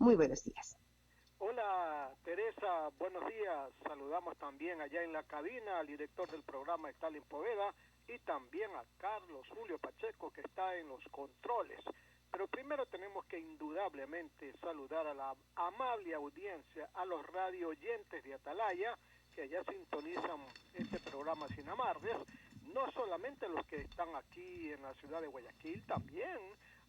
Muy buenos días. Hola Teresa, buenos días. Saludamos también allá en la cabina al director del programa Stalin Poveda y también a Carlos Julio Pacheco, que está en los controles. Pero primero tenemos que indudablemente saludar a la amable audiencia, a los radio oyentes de Atalaya, que allá sintonizan este programa sin amarres, no solamente los que están aquí en la ciudad de Guayaquil, también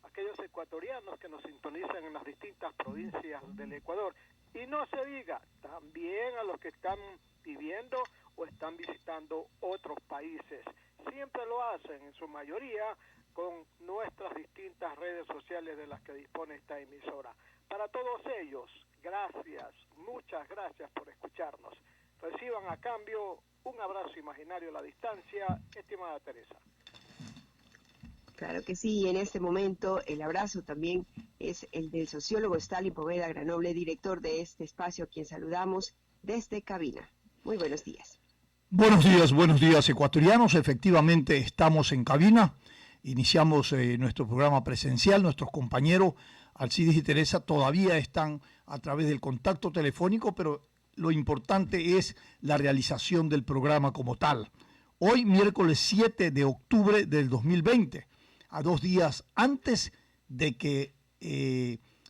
aquellos ecuatorianos que nos sintonizan en las distintas provincias del Ecuador. Y no se diga, también a los que están viviendo o están visitando otros países. Siempre lo hacen, en su mayoría, con nuestras distintas redes sociales de las que dispone esta emisora. Para todos ellos, gracias, muchas gracias por escucharnos. Reciban a cambio un abrazo imaginario a la distancia, estimada Teresa. Claro que sí, en este momento el abrazo también es el del sociólogo Stalin Poveda Granoble, director de este espacio, a quien saludamos desde cabina. Muy buenos días. Buenos días ecuatorianos. Efectivamente estamos en cabina. Iniciamos nuestro programa presencial. Nuestros compañeros Alcides y Teresa todavía están a través del contacto telefónico, pero lo importante es la realización del programa como tal. Hoy, miércoles 7 de octubre del 2020, a 2 días antes de que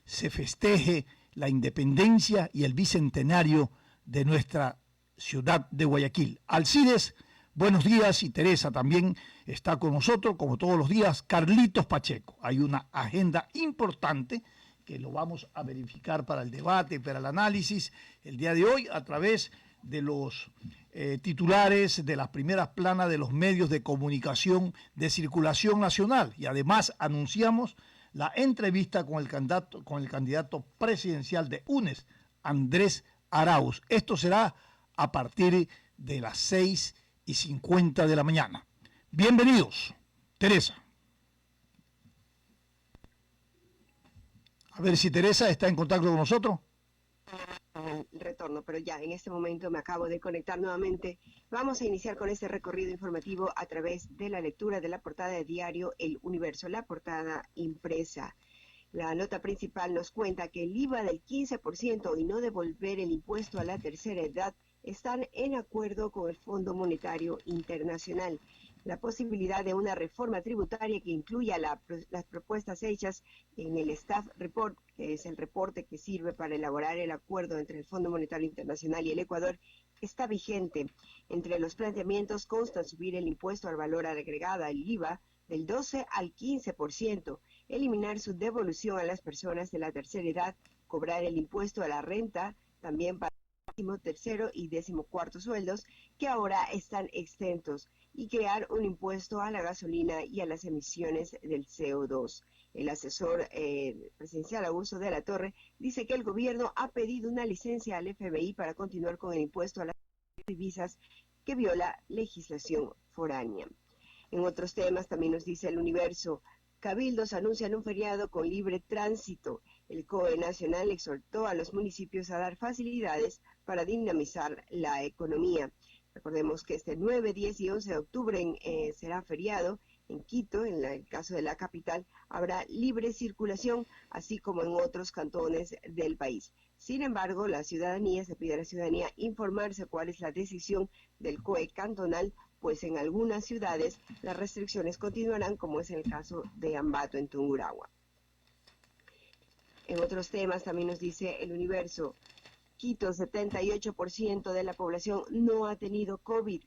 se festeje la independencia y el bicentenario de nuestra ciudad de Guayaquil. Alcides, buenos días, y Teresa también está con nosotros, como todos los días, Carlitos Pacheco. Hay una agenda importante que lo vamos a verificar para el debate, para el análisis, el día de hoy, a través de los titulares de las primeras planas de los medios de comunicación de circulación nacional. Y además anunciamos la entrevista con el candidato presidencial de UNES, Andrés Arauz. Esto será a partir de las 6:50 de la mañana. Bienvenidos, Teresa. A ver si Teresa está en contacto con nosotros. Retorno, pero ya en este momento me acabo de conectar nuevamente. Vamos a iniciar con este recorrido informativo a través de la lectura de la portada de diario El Universo, la portada impresa. La nota principal nos cuenta que el IVA del 15% y no devolver el impuesto a la tercera edad están en acuerdo con el Fondo Monetario Internacional. La posibilidad de una reforma tributaria que incluya las propuestas hechas en el Staff Report, que es el reporte que sirve para elaborar el acuerdo entre el Fondo Monetario Internacional y el Ecuador, está vigente. Entre los planteamientos consta subir el impuesto al valor agregado, el IVA, del 12 al 15%, eliminar su devolución a las personas de la tercera edad, cobrar el impuesto a la renta, también para el 13º y 14º sueldos, que ahora están exentos, y crear un impuesto a la gasolina y a las emisiones del CO2. El asesor presidencial Augusto de la Torre dice que el gobierno ha pedido una licencia al FBI para continuar con el impuesto a las divisas que viola legislación foránea. En otros temas también nos dice El Universo, cabildos anuncian un feriado con libre tránsito. El COE Nacional exhortó a los municipios a dar facilidades para dinamizar la economía. Recordemos que este 9, 10 y 11 de octubre será feriado. En Quito, en el caso de la capital, habrá libre circulación, así como en otros cantones del país. Sin embargo, se pide a la ciudadanía informarse cuál es la decisión del COE cantonal, pues en algunas ciudades las restricciones continuarán, como es el caso de Ambato, en Tungurahua. En otros temas también nos dice El Universo, Quito, 78% de la población no ha tenido COVID.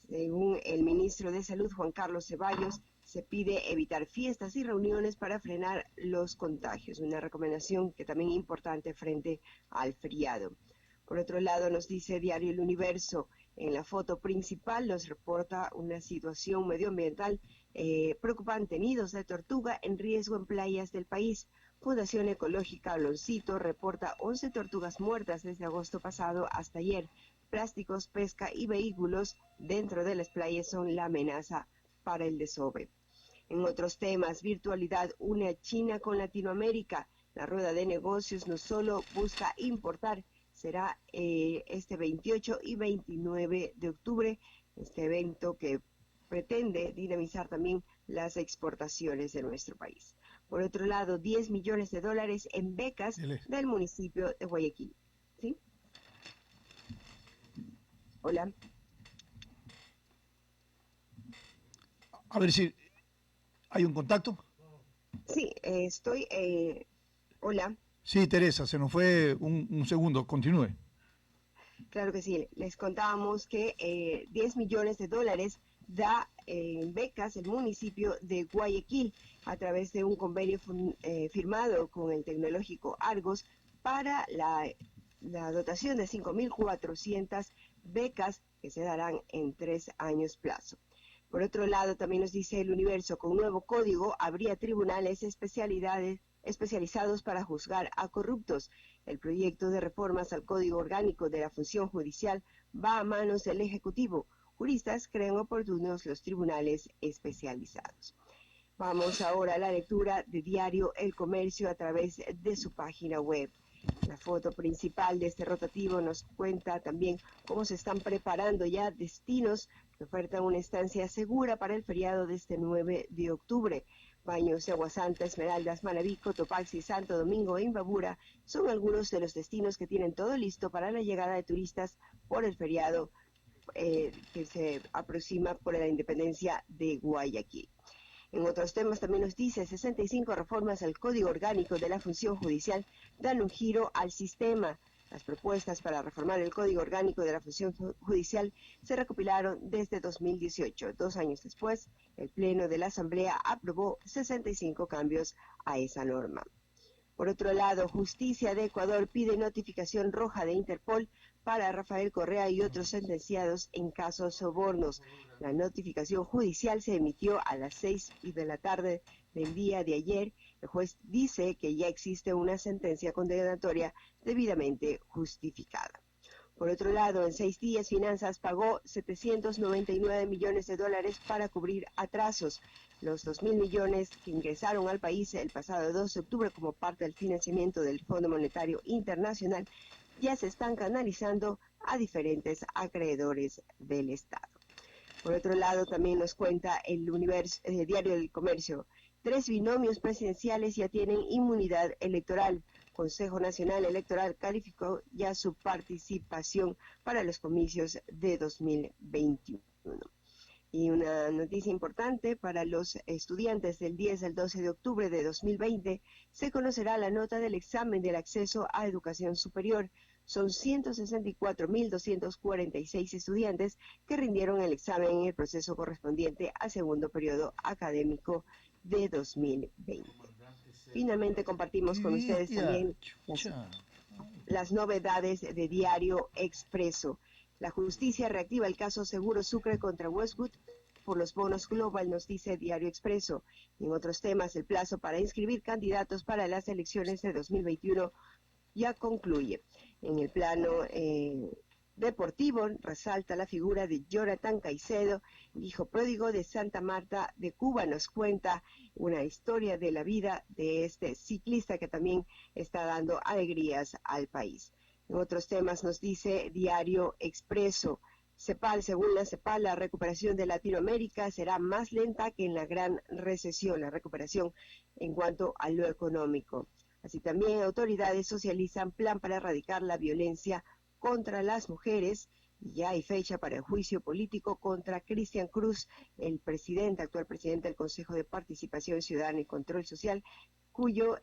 Según el ministro de Salud, Juan Carlos Ceballos, se pide evitar fiestas y reuniones para frenar los contagios. Una recomendación que también es importante frente al feriado. Por otro lado, nos dice Diario El Universo, en la foto principal nos reporta una situación medioambiental preocupante. Nidos de tortuga en riesgo en playas del país. Fundación Ecológica Aloncito reporta 11 tortugas muertas desde agosto pasado hasta ayer. Plásticos, pesca y vehículos dentro de las playas son la amenaza para el desove. En otros temas, virtualidad une a China con Latinoamérica. La rueda de negocios no solo busca importar, será este 28 y 29 de octubre, este evento que pretende dinamizar también las exportaciones de nuestro país. Por otro lado, 10 millones de dólares en becas del municipio de Guayaquil. ¿Sí? Hola. A ver si hay un contacto. Sí, estoy... hola. Sí, Teresa, se nos fue un segundo. Continúe. Claro que sí. Les contábamos que 10 millones de dólares da en becas el municipio de Guayaquil a través de un convenio firmado con el tecnológico Argos para la dotación de 5.400 becas que se darán en 3 años plazo. Por otro lado, también nos dice El Universo, con nuevo código habría tribunales especializados para juzgar a corruptos. El proyecto de reformas al Código Orgánico de la Función Judicial va a manos del Ejecutivo. Juristas creen oportunos los tribunales especializados. Vamos ahora a la lectura de diario El Comercio a través de su página web. La foto principal de este rotativo nos cuenta también cómo se están preparando ya destinos que ofertan una estancia segura para el feriado de este 9 de octubre. Baños de Agua Santa, Esmeraldas, Manabí, Cotopaxi, Santo Domingo e Imbabura son algunos de los destinos que tienen todo listo para la llegada de turistas por el feriado que se aproxima por la independencia de Guayaquil. En otros temas también nos dice 65 reformas al Código Orgánico de la Función Judicial dan un giro al sistema. Las propuestas para reformar el Código Orgánico de la Función Judicial se recopilaron desde 2018. 2 años después, el Pleno de la Asamblea aprobó 65 cambios a esa norma. Por otro lado, Justicia de Ecuador pide notificación roja de Interpol para Rafael Correa y otros sentenciados en casos sobornos. La notificación judicial se emitió a las 6 de la tarde del día de ayer. El juez dice que ya existe una sentencia condenatoria debidamente justificada. Por otro lado, en 6 días, Finanzas pagó 799 millones de dólares para cubrir atrasos. Los 2.000 millones que ingresaron al país el pasado 2 de octubre como parte del financiamiento del Fondo Monetario Internacional ya se están canalizando a diferentes acreedores del Estado. Por otro lado, también nos cuenta el diario del Comercio. 3 binomios presidenciales ya tienen inmunidad electoral. Consejo Nacional Electoral calificó ya su participación para los comicios de 2021. Y una noticia importante para los estudiantes: del 10 al 12 de octubre de 2020 se conocerá la nota del examen del acceso a educación superior. Son 164.246 estudiantes que rindieron el examen en el proceso correspondiente al segundo periodo académico de 2020. Finalmente compartimos con ustedes también las novedades de Diario Expreso. La justicia reactiva el caso Seguro Sucre contra Westwood por los bonos Global, nos dice Diario Expreso. Y en otros temas, el plazo para inscribir candidatos para las elecciones de 2021 ya concluye. En el plano deportivo, resalta la figura de Jonathan Caicedo, hijo pródigo de Santa Marta de Cuba. Nos cuenta una historia de la vida de este ciclista que también está dando alegrías al país. En otros temas nos dice Diario Expreso, CEPAL, según la CEPAL, la recuperación de Latinoamérica será más lenta que en la gran recesión, la recuperación en cuanto a lo económico. Así también autoridades socializan plan para erradicar la violencia contra las mujeres. Ya hay fecha para el juicio político contra Cristian Cruz, el actual presidente del Consejo de Participación Ciudadana y Control Social, cuyo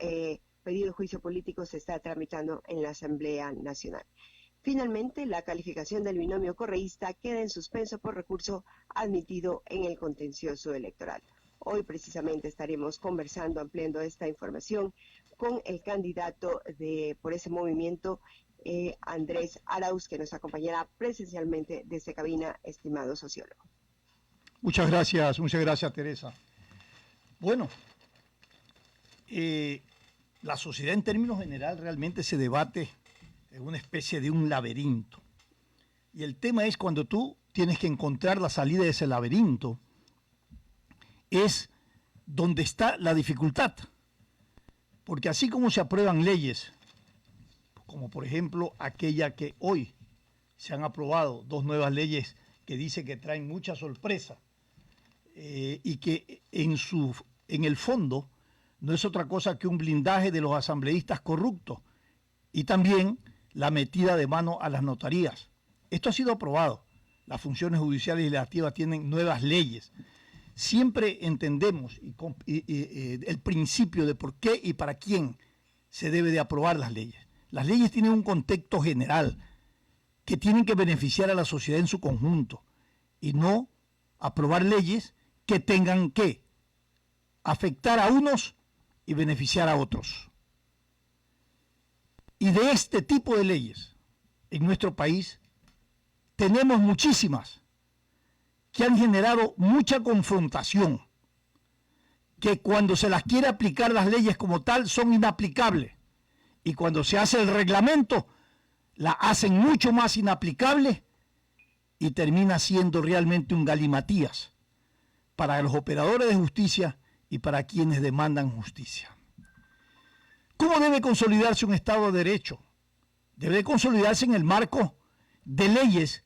pedido de juicio político se está tramitando en la Asamblea Nacional. Finalmente, la calificación del binomio correísta queda en suspenso por recurso admitido en el contencioso electoral. Hoy precisamente estaremos conversando, ampliando esta información con el candidato por ese movimiento, Andrés Arauz, que nos acompañará presencialmente desde cabina, estimado sociólogo. Muchas gracias, Teresa. Bueno, la sociedad en términos general realmente se debate en una especie de un laberinto. Y el tema es cuando tú tienes que encontrar la salida de ese laberinto, es donde está la dificultad. Porque así como se aprueban leyes, como por ejemplo aquella que hoy se han aprobado, 2 nuevas leyes que dice que traen mucha sorpresa y que en el fondo no es otra cosa que un blindaje de los asambleístas corruptos y también la metida de mano a las notarías. Esto ha sido aprobado. Las funciones judiciales y legislativas tienen nuevas leyes. Siempre entendemos el principio de por qué y para quién se debe de aprobar las leyes. Las leyes tienen un contexto general que tienen que beneficiar a la sociedad en su conjunto y no aprobar leyes que tengan que afectar a unos y beneficiar a otros. Y de este tipo de leyes en nuestro país tenemos muchísimas que han generado mucha confrontación, que cuando se las quiere aplicar las leyes como tal son inaplicables y cuando se hace el reglamento la hacen mucho más inaplicable y termina siendo realmente un galimatías para los operadores de justicia y para quienes demandan justicia. ¿Cómo debe consolidarse un Estado de Derecho? Debe consolidarse en el marco de leyes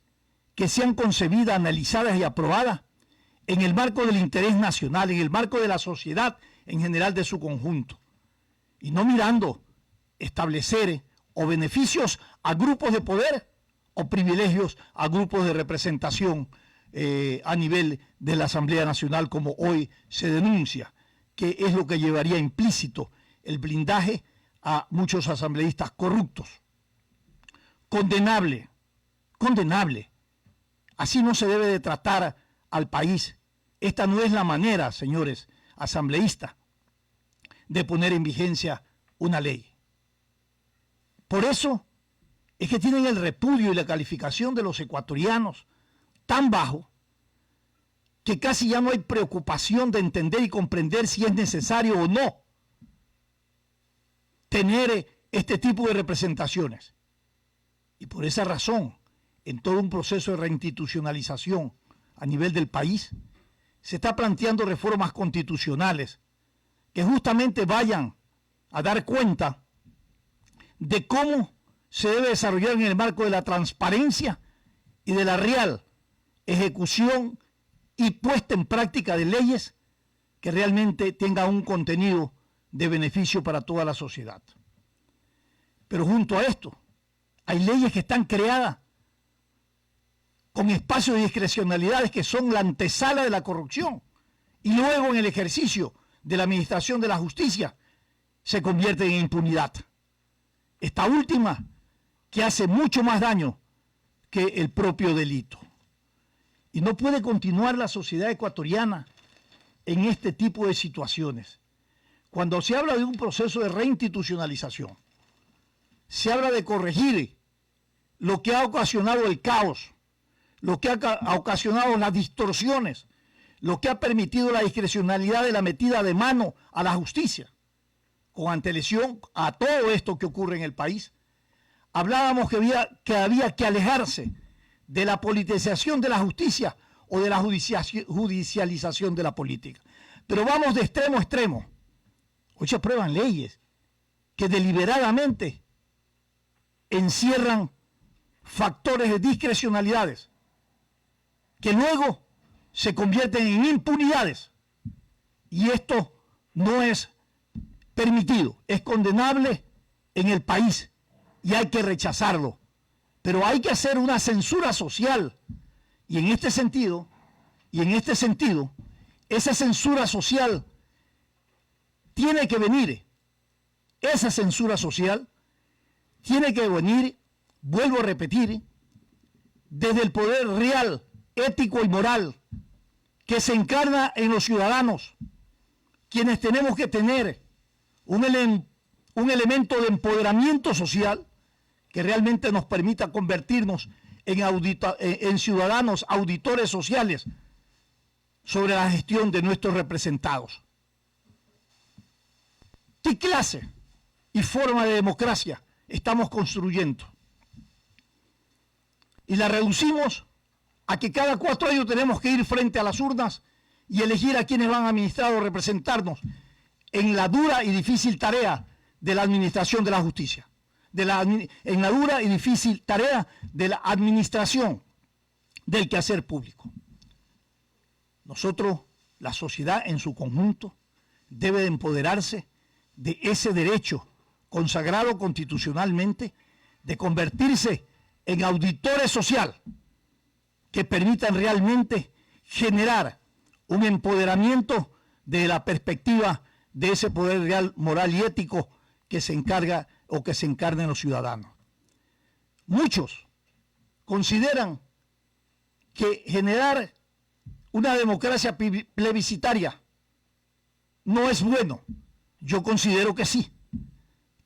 que sean concebidas, analizadas y aprobadas en el marco del interés nacional, en el marco de la sociedad en general de su conjunto, y no mirando establecer o beneficios a grupos de poder o privilegios a grupos de representación a nivel de la Asamblea Nacional, como hoy se denuncia, que es lo que llevaría implícito el blindaje a muchos asambleístas corruptos. Condenable, condenable. Así no se debe de tratar al país. Esta no es la manera, señores asambleístas, de poner en vigencia una ley. Por eso es que tienen el repudio y la calificación de los ecuatorianos tan bajo que casi ya no hay preocupación de entender y comprender si es necesario o no tener este tipo de representaciones. Y por esa razón, en todo un proceso de reinstitucionalización a nivel del país, se está planteando reformas constitucionales que justamente vayan a dar cuenta de cómo se debe desarrollar en el marco de la transparencia y de la real ejecución y puesta en práctica de leyes que realmente tengan un contenido de beneficio para toda la sociedad. Pero junto a esto, hay leyes que están creadas con espacios de discrecionalidades que son la antesala de la corrupción y luego en el ejercicio de la administración de la justicia se convierten en impunidad. Esta última que hace mucho más daño que el propio delito. Y no puede continuar la sociedad ecuatoriana en este tipo de situaciones. Cuando se habla de un proceso de reinstitucionalización, se habla de corregir lo que ha ocasionado el caos, lo que ha ocasionado las distorsiones, lo que ha permitido la discrecionalidad de la metida de mano a la justicia, con antelación a todo esto que ocurre en el país. Hablábamos que había que alejarse de la politización de la justicia o de la judicialización de la política. Pero vamos de extremo a extremo. Hoy se aprueban leyes que deliberadamente encierran factores de discrecionalidades que luego se convierten en impunidades. Y esto no es permitido, es condenable en el país y hay que rechazarlo. Pero hay que hacer una censura social y en este sentido, esa censura social tiene que venir, vuelvo a repetir, desde el poder real, ético y moral que se encarna en los ciudadanos, quienes tenemos que tener un elemento de empoderamiento social que realmente nos permita convertirnos en ciudadanos auditores sociales sobre la gestión de nuestros representados. ¿Qué clase y forma de democracia estamos construyendo? Y la reducimos a que cada 4 años tenemos que ir frente a las urnas y elegir a quienes van a administrar o representarnos en la dura y difícil tarea de la administración de la justicia, en la dura y difícil tarea de la administración del quehacer público. Nosotros, la sociedad en su conjunto, debe de empoderarse de ese derecho consagrado constitucionalmente de convertirse en auditores social que permitan realmente generar un empoderamiento de la perspectiva de ese poder real, moral y ético que se encarga o que se encarna en los ciudadanos. Muchos consideran que generar una democracia plebiscitaria no es bueno. Yo considero que sí,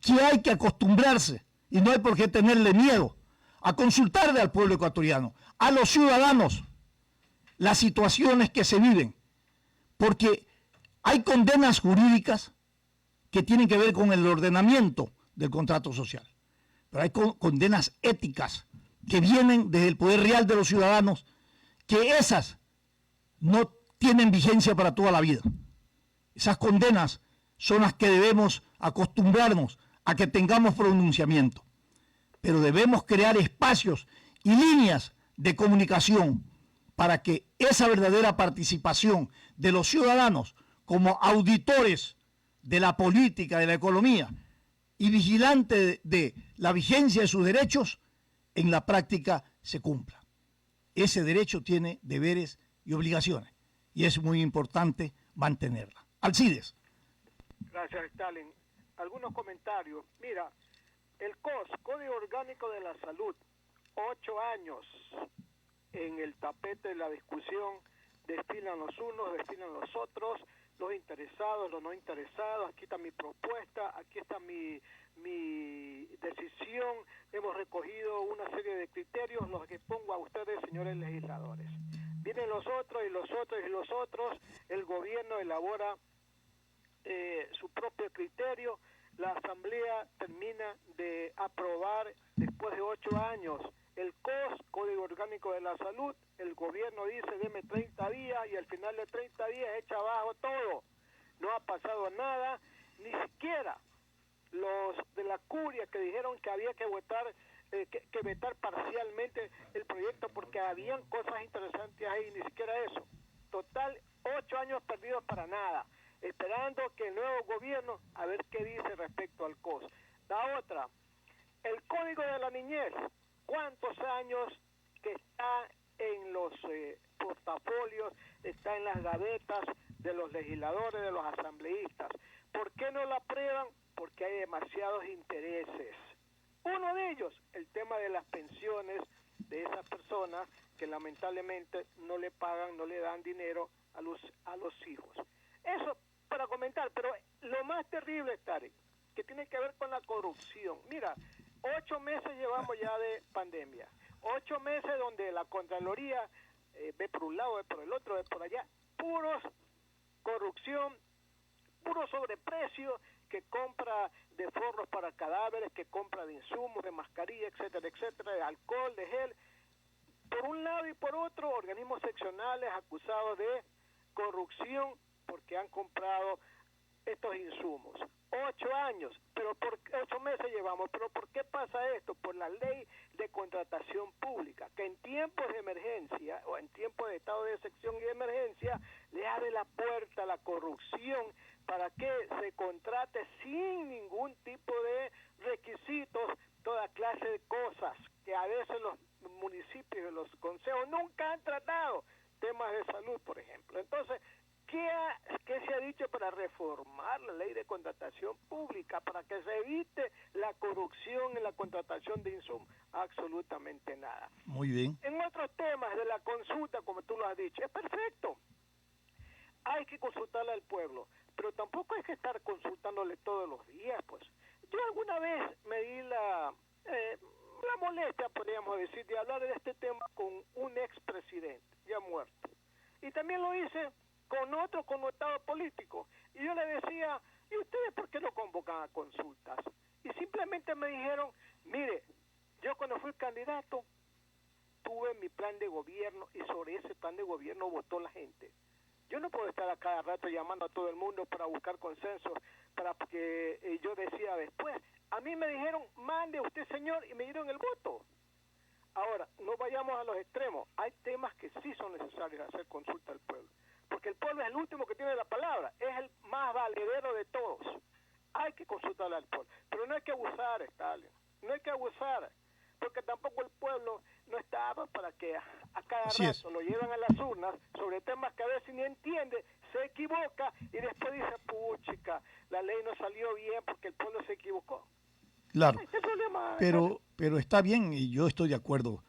que hay que acostumbrarse y no hay por qué tenerle miedo a consultarle al pueblo ecuatoriano, a los ciudadanos, las situaciones que se viven, porque hay condenas jurídicas que tienen que ver con el ordenamiento del contrato social, pero hay condenas éticas que vienen desde el poder real de los ciudadanos, que esas no tienen vigencia para toda la vida. Esas condenas son las que debemos acostumbrarnos a que tengamos pronunciamiento, pero debemos crear espacios y líneas de comunicación para que esa verdadera participación de los ciudadanos como auditores de la política, de la economía y vigilantes de la vigencia de sus derechos, en la práctica se cumpla. Ese derecho tiene deberes y obligaciones y es muy importante mantenerla. Alcides. Gracias, Stalin. Algunos comentarios. Mira, el COS, Código Orgánico de la Salud, 8 años en el tapete de la discusión, desfilan los unos, desfilan los otros, los interesados, los no interesados. Aquí está mi propuesta, aquí está mi decisión. Hemos recogido una serie de criterios, los que pongo a ustedes, señores legisladores. Vienen los otros y los otros y los otros. El gobierno elabora su propio criterio. La Asamblea termina de aprobar después de 8 años el COS, Código Orgánico de la Salud. El gobierno dice, deme 30 días, y al final de 30 días echa abajo todo. No ha pasado nada, ni siquiera los de la curia que dijeron que había que votar, que vetar parcialmente el proyecto porque habían cosas interesantes ahí, ni siquiera eso. Total, 8 años perdidos para nada, esperando que el nuevo gobierno a ver qué dice respecto al COS. La otra, el Código de la Niñez, ¿cuántos años que está en los portafolios, está en las gavetas de los legisladores, de los asambleístas? ¿Por qué no la aprueban? Porque hay demasiados intereses. Uno de ellos, el tema de las pensiones de esas personas que lamentablemente no le pagan, no le dan dinero a los hijos. Eso para comentar, pero lo más terrible, Tarek, que tiene que ver con la corrupción. Mira, 8 meses llevamos ya de pandemia, 8 meses donde la Contraloría ve por un lado, ve por el otro, ve por allá, puros corrupción, puro sobreprecio, que compra de forros para cadáveres, que compra de insumos, de mascarilla, etcétera, etcétera, de alcohol, de gel. Por un lado y por otro, organismos seccionales acusados de corrupción porque han comprado estos insumos. 8 años, pero por 8 meses llevamos. Pero ¿por qué pasa esto? Por la ley de contratación pública, que en tiempos de emergencia o en tiempos de estado de excepción y de emergencia le abre la puerta a la corrupción para que se contrate sin ningún tipo de requisitos toda clase de cosas que a veces los municipios y los consejos nunca han tratado, temas de salud, por ejemplo. Entonces, ¿qué se ha dicho para reformar la ley de contratación pública, para que se evite la corrupción en la contratación de insumos? Absolutamente nada. Muy bien. En otros temas de la consulta, como tú lo has dicho, es perfecto. Hay que consultarle al pueblo, pero tampoco hay que estar consultándole todos los días, pues. Yo alguna vez me di la molestia, podríamos decir, de hablar de este tema con un expresidente ya muerto. Y también lo hice con otro connotado político. Y yo le decía, ¿y ustedes por qué no convocan a consultas? Y simplemente me dijeron, mire, yo cuando fui candidato tuve mi plan de gobierno y sobre ese plan de gobierno votó la gente. Yo no puedo estar a cada rato llamando a todo el mundo para buscar consensos, para que yo decida después. A mí me dijeron, mande usted, señor, y me dieron el voto. Ahora, no vayamos a los extremos. Hay temas que sí son necesarios hacer consulta al pueblo. porque el pueblo es el último que tiene la palabra, es el más valedero de todos. Hay que consultarle al pueblo, pero no hay que abusar, Stalin, no hay que abusar, porque tampoco el pueblo no está para que a cada rato lo llevan a las urnas sobre temas que a veces ni entiende, se equivoca y después dice, puchica, la ley no salió bien porque el pueblo se equivocó. Claro, pero está bien y yo estoy de acuerdo.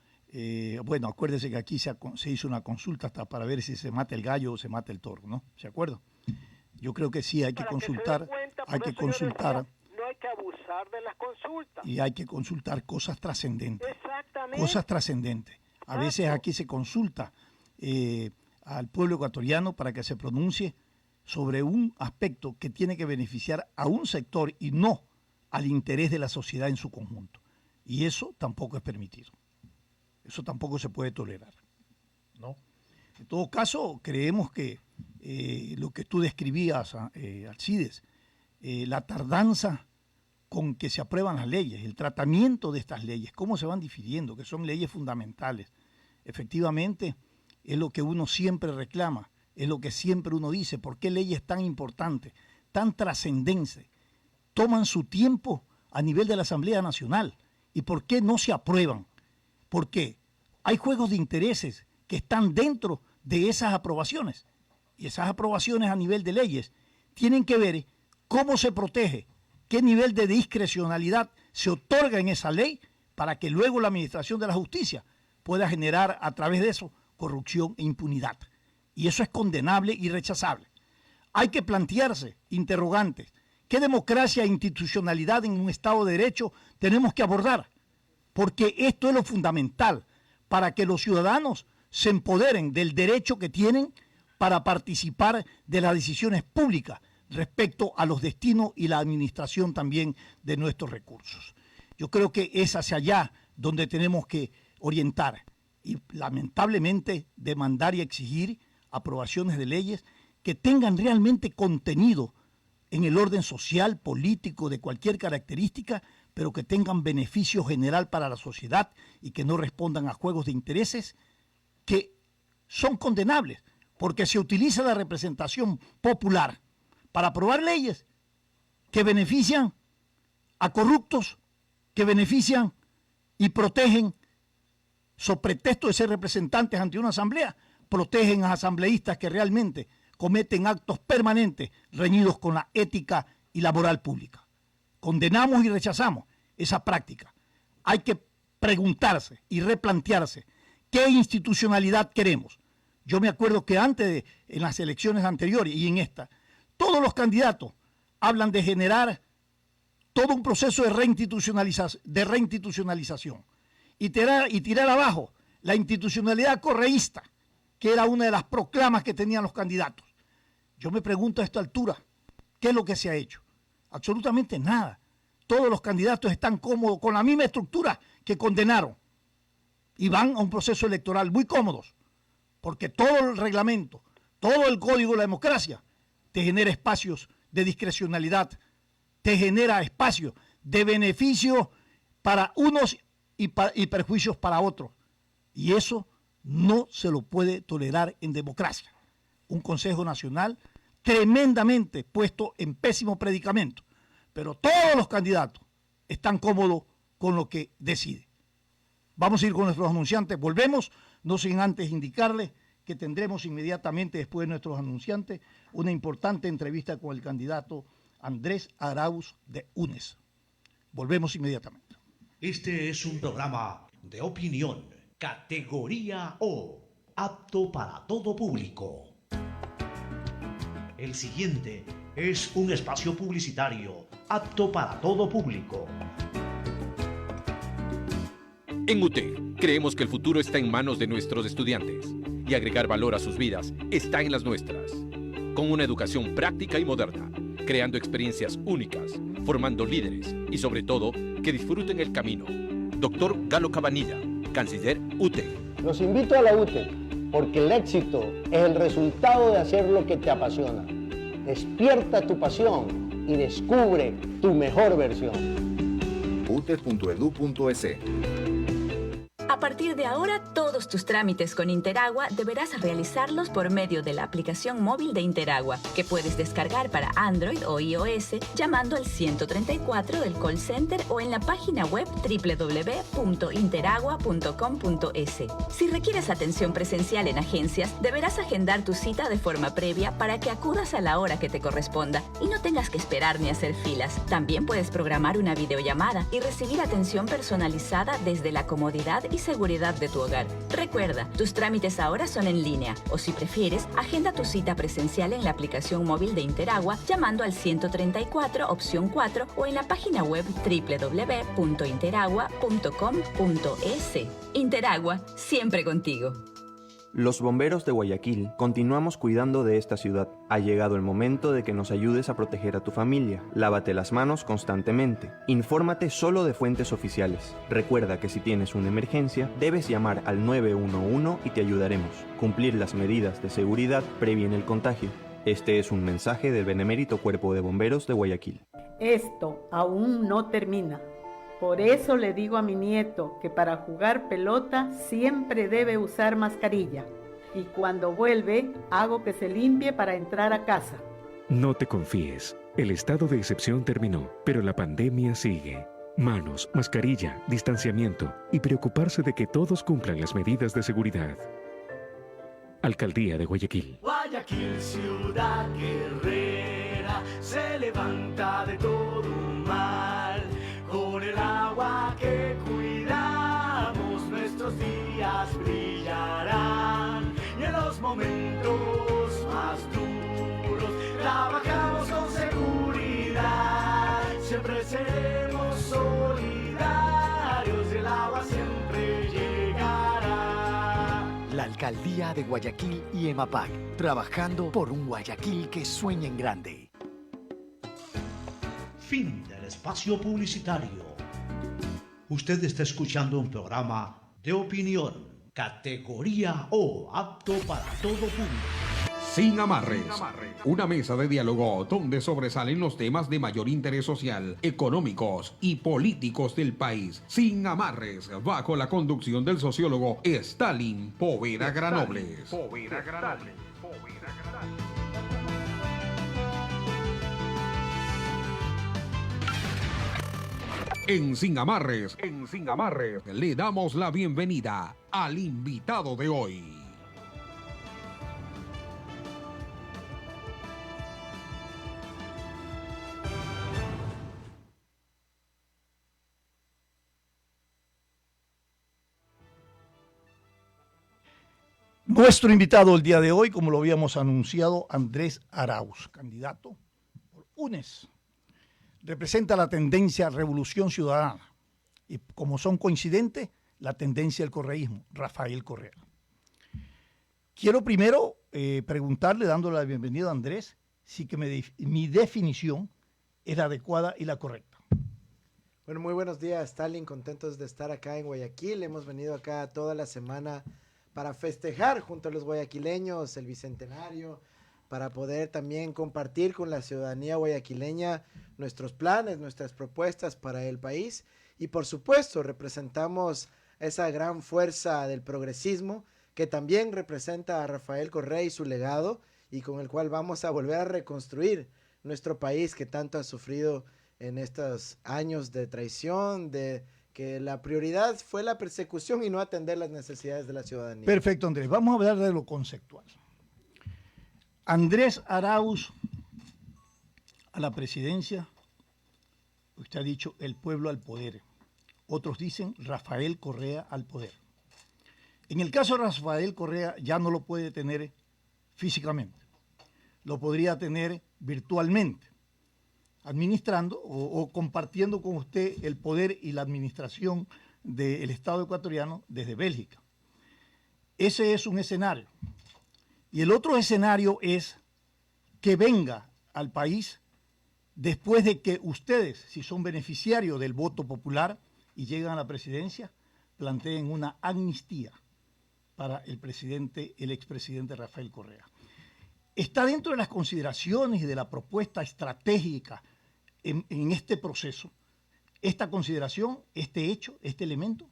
Bueno, acuérdese que aquí se hizo una consulta hasta para ver si se mata el gallo o se mata el toro, ¿no? ¿Se acuerda? Yo creo que sí, hay que consultar, hay que consultar. No hay que abusar de las consultas. Y hay que consultar cosas trascendentes. Exactamente. Cosas trascendentes. A veces aquí se consulta al pueblo ecuatoriano para que se pronuncie sobre un aspecto que tiene que beneficiar a un sector y no al interés de la sociedad en su conjunto. Y eso tampoco es permitido. Eso tampoco se puede tolerar, ¿no? En todo caso, creemos que lo que tú describías, Alcides, la tardanza con que se aprueban las leyes, el tratamiento de estas leyes, cómo se van difiriendo, que son leyes fundamentales, efectivamente es lo que uno siempre reclama, es lo que siempre uno dice, ¿por qué leyes tan importantes, tan trascendentes, toman su tiempo a nivel de la Asamblea Nacional? ¿Y por qué no se aprueban? Porque hay juegos de intereses que están dentro de esas aprobaciones. Y esas aprobaciones a nivel de leyes tienen que ver cómo se protege, qué nivel de discrecionalidad se otorga en esa ley para que luego la administración de la justicia pueda generar a través de eso corrupción e impunidad. Y eso es condenable y rechazable. Hay que plantearse interrogantes. ¿Qué democracia e institucionalidad en un Estado de Derecho tenemos que abordar? Porque esto es lo fundamental para que los ciudadanos se empoderen del derecho que tienen para participar de las decisiones públicas respecto a los destinos y la administración también de nuestros recursos. Yo creo que es hacia allá donde tenemos que orientar y lamentablemente demandar y exigir aprobaciones de leyes que tengan realmente contenido en el orden social, político, de cualquier característica, pero que tengan beneficio general para la sociedad y que no respondan a juegos de intereses que son condenables, porque se utiliza la representación popular para aprobar leyes que benefician a corruptos, que benefician y protegen, sobre pretexto de ser representantes ante una asamblea, protegen a asambleístas que realmente cometen actos permanentes reñidos con la ética y la moral pública. Condenamos y rechazamos esa práctica. Hay que preguntarse y replantearse qué institucionalidad queremos. Yo me acuerdo que en las elecciones anteriores y en esta, todos los candidatos hablan de generar todo un proceso de reinstitucionalización y tirar abajo la institucionalidad correísta, que era una de las proclamas que tenían los candidatos. Yo me pregunto a esta altura, ¿qué es lo que se ha hecho? Absolutamente nada. Todos los candidatos están cómodos con la misma estructura que condenaron y van a un proceso electoral muy cómodos, porque todo el reglamento, todo el código de la democracia te genera espacios de discrecionalidad, te genera espacios de beneficio para unos y perjuicios para otros. Y eso no se lo puede tolerar en democracia. Un Consejo Nacional tremendamente puesto en pésimo predicamento, pero todos los candidatos están cómodos con lo que decide. Vamos a ir con nuestros anunciantes, volvemos, no sin antes indicarles que tendremos inmediatamente después de nuestros anunciantes una importante entrevista con el candidato Andrés Arauz de UNES. Volvemos inmediatamente. Este es un programa de opinión, categoría O, apto para todo público. El siguiente es un espacio publicitario apto para todo público. En UTE, creemos que el futuro está en manos de nuestros estudiantes y agregar valor a sus vidas está en las nuestras. Con una educación práctica y moderna, creando experiencias únicas, formando líderes y sobre todo, que disfruten el camino. Doctor Galo Cabanilla, Canciller UTE. Los invito a la UTE porque el éxito es el resultado de hacer lo que te apasiona. Despierta tu pasión y descubre tu mejor versión. ute.edu.es A partir de ahora, todos tus trámites con Interagua deberás realizarlos por medio de la aplicación móvil de Interagua, que puedes descargar para Android o iOS llamando al 134 del call center o en la página web www.interagua.com.es. Si requieres atención presencial en agencias, deberás agendar tu cita de forma previa para que acudas a la hora que te corresponda y no tengas que esperar ni hacer filas. También puedes programar una videollamada y recibir atención personalizada desde la comodidad y seguridad de tu hogar. Recuerda, tus trámites ahora son en línea, o si prefieres, agenda tu cita presencial en la aplicación móvil de Interagua llamando al 134 opción 4 o en la página web www.interagua.com.es. Interagua, siempre contigo. Los bomberos de Guayaquil continuamos cuidando de esta ciudad. Ha llegado el momento de que nos ayudes a proteger a tu familia. Lávate las manos constantemente. Infórmate solo de fuentes oficiales. Recuerda que si tienes una emergencia, debes llamar al 911 y te ayudaremos. Cumplir las medidas de seguridad previene el contagio. Este es un mensaje del Benemérito Cuerpo de Bomberos de Guayaquil. Esto aún no termina. Por eso le digo a mi nieto que para jugar pelota siempre debe usar mascarilla. Y cuando vuelve, hago que se limpie para entrar a casa. No te confíes. El estado de excepción terminó, pero la pandemia sigue. Manos, mascarilla, distanciamiento y preocuparse de que todos cumplan las medidas de seguridad. Alcaldía de Guayaquil. Guayaquil, ciudad guerrera, se levanta de todo mal. Con el agua que cuidamos, nuestros días brillarán. Y en los momentos más duros, trabajamos con seguridad. Siempre seremos solidarios y el agua siempre llegará. La Alcaldía de Guayaquil y EMAPAC, trabajando por un Guayaquil que sueña en grande. Fin del espacio publicitario. Usted está escuchando un programa de opinión, categoría O, apto para todo público. Sin amarres. Una mesa de diálogo donde sobresalen los temas de mayor interés social, económicos y políticos del país. Sin amarres, bajo la conducción del sociólogo Stalin Poveda Granobles. En Sin Amarres, le damos la bienvenida al invitado de hoy. Nuestro invitado el día de hoy, como lo habíamos anunciado, Andrés Arauz, candidato por UNES. Representa la tendencia Revolución Ciudadana y, como son coincidentes, la tendencia del correísmo, Rafael Correa. Quiero primero preguntarle, dándole la bienvenida a Andrés, si que mi definición es la adecuada y la correcta. Bueno, muy buenos días, Stalin, contentos de estar acá en Guayaquil. Hemos venido acá toda la semana para festejar junto a los guayaquileños el bicentenario, para poder también compartir con la ciudadanía guayaquileña nuestros planes, nuestras propuestas para el país. Y por supuesto representamos esa gran fuerza del progresismo que también representa a Rafael Correa y su legado, y con el cual vamos a volver a reconstruir nuestro país que tanto ha sufrido en estos años de traición, de que la prioridad fue la persecución y no atender las necesidades de la ciudadanía. Perfecto, Andrés. Vamos a hablar de lo conceptual. Andrés Arauz a la presidencia, usted ha dicho el pueblo al poder. Otros dicen Rafael Correa al poder. En el caso de Rafael Correa ya no lo puede tener físicamente, lo podría tener virtualmente, administrando o compartiendo con usted el poder y la administración del Estado ecuatoriano desde Bélgica. Ese es un escenario. Y el otro escenario es que venga al país después de que ustedes, si son beneficiarios del voto popular y llegan a la presidencia, planteen una amnistía para el expresidente Rafael Correa. Está dentro de las consideraciones y de la propuesta estratégica en este proceso, esta consideración, este hecho, este elemento.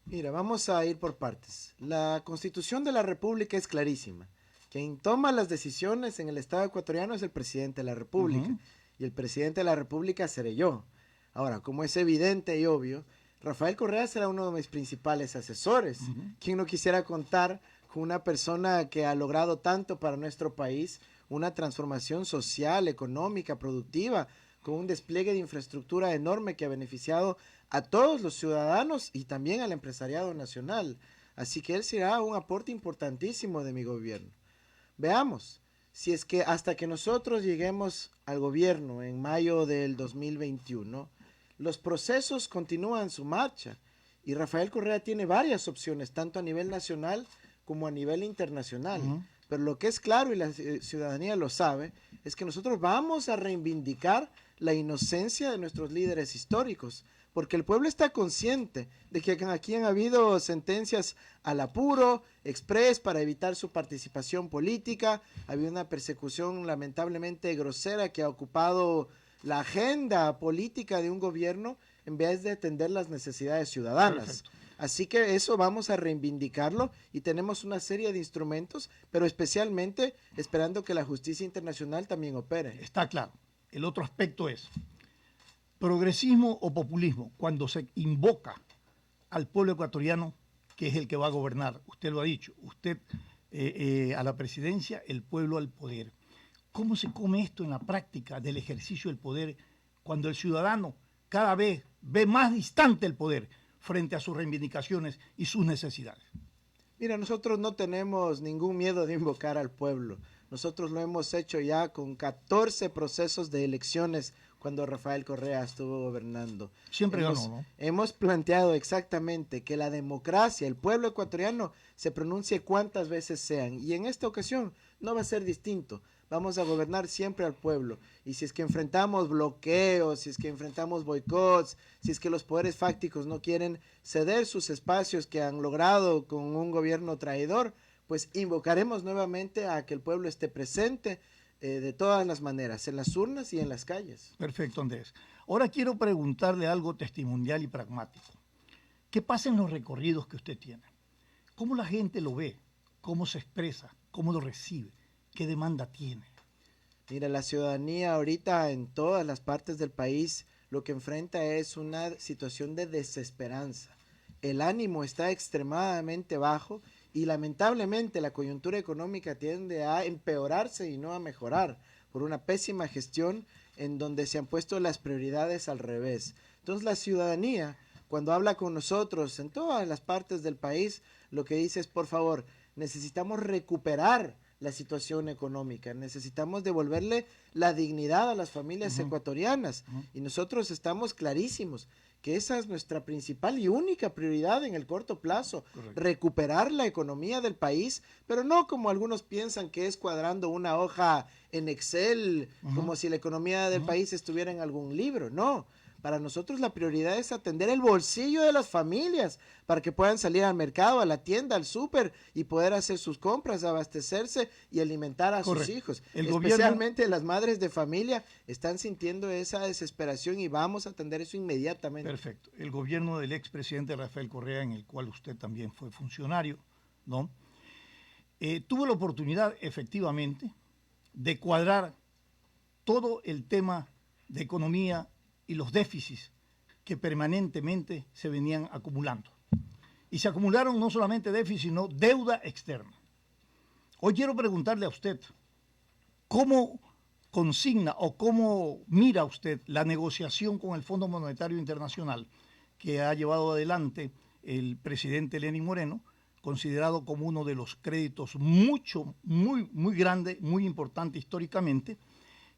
Mira, vamos a ir por partes. La Constitución de la República es clarísima. Quien toma las decisiones en el Estado ecuatoriano es el presidente de la República. Y el presidente de la República seré yo. Ahora, como es evidente y obvio, Rafael Correa será uno de mis principales asesores. ¿Quién no quisiera contar con una persona que ha logrado tanto para nuestro país, una transformación social, económica, productiva, con un despliegue de infraestructura enorme que ha beneficiado a todos los ciudadanos y también al empresariado nacional? Así que él será un aporte importantísimo de mi gobierno. Veamos, si es que hasta que nosotros lleguemos al gobierno en mayo del 2021, los procesos continúan su marcha y Rafael Correa tiene varias opciones, tanto a nivel nacional como a nivel internacional. Pero lo que es claro, y la ciudadanía lo sabe, es que nosotros vamos a reivindicar la inocencia de nuestros líderes históricos, porque el pueblo está consciente de que aquí han habido sentencias al apuro, express, para evitar su participación política. Ha habido una persecución lamentablemente grosera que ha ocupado la agenda política de un gobierno en vez de atender las necesidades ciudadanas. Perfecto. Así que eso vamos a reivindicarlo y tenemos una serie de instrumentos, pero especialmente esperando que la justicia internacional también opere. Está claro. El otro aspecto es progresismo o populismo. Cuando se invoca al pueblo ecuatoriano, que es el que va a gobernar, usted lo ha dicho, usted a la presidencia, el pueblo al poder. ¿Cómo se come esto en la práctica del ejercicio del poder cuando el ciudadano cada vez ve más distante el poder frente a sus reivindicaciones y sus necesidades? Mira, nosotros no tenemos ningún miedo de invocar al pueblo. Nosotros lo hemos hecho ya con 14 procesos de elecciones cuando Rafael Correa estuvo gobernando. Siempre ganó, ¿no? Hemos planteado exactamente que la democracia, el pueblo ecuatoriano, se pronuncie cuantas veces sean. Y en esta ocasión no va a ser distinto. Vamos a gobernar siempre al pueblo. Y si es que enfrentamos bloqueos, si es que enfrentamos boicots, si es que los poderes fácticos no quieren ceder sus espacios que han logrado con un gobierno traidor, pues invocaremos nuevamente a que el pueblo esté presente de todas las maneras, en las urnas y en las calles. Perfecto, Andrés. Ahora quiero preguntarle algo testimonial y pragmático. ¿Qué pasa en los recorridos que usted tiene? ¿Cómo la gente lo ve? ¿Cómo se expresa? ¿Cómo lo recibe? ¿Qué demanda tiene? Mira, la ciudadanía ahorita en todas las partes del país lo que enfrenta es una situación de desesperanza. El ánimo está extremadamente bajo y lamentablemente la coyuntura económica tiende a empeorarse y no a mejorar por una pésima gestión en donde se han puesto las prioridades al revés. Entonces la ciudadanía, cuando habla con nosotros en todas las partes del país, lo que dice es, por favor, necesitamos recuperar la situación económica, necesitamos devolverle la dignidad a las familias ecuatorianas y nosotros estamos clarísimos que esa es nuestra principal y única prioridad en el corto plazo. Correcto. Recuperar la economía del país, pero no como algunos piensan que es cuadrando una hoja en Excel, como si la economía del país estuviera en algún libro, no. Para nosotros la prioridad es atender el bolsillo de las familias para que puedan salir al mercado, a la tienda, al súper y poder hacer sus compras, abastecerse y alimentar a sus hijos. Especialmente las madres de familia están sintiendo esa desesperación y vamos a atender eso inmediatamente. Perfecto. El gobierno del expresidente Rafael Correa, en el cual usted también fue funcionario, ¿no? Tuvo la oportunidad efectivamente de cuadrar todo el tema de economía y los déficits que permanentemente se venían acumulando. Y se acumularon no solamente déficits, sino deuda externa. Hoy quiero preguntarle a usted, ¿cómo consigna o cómo mira usted la negociación con el Fondo Monetario Internacional que ha llevado adelante el presidente Lenín Moreno, considerado como uno de los créditos muy grande, muy importante históricamente?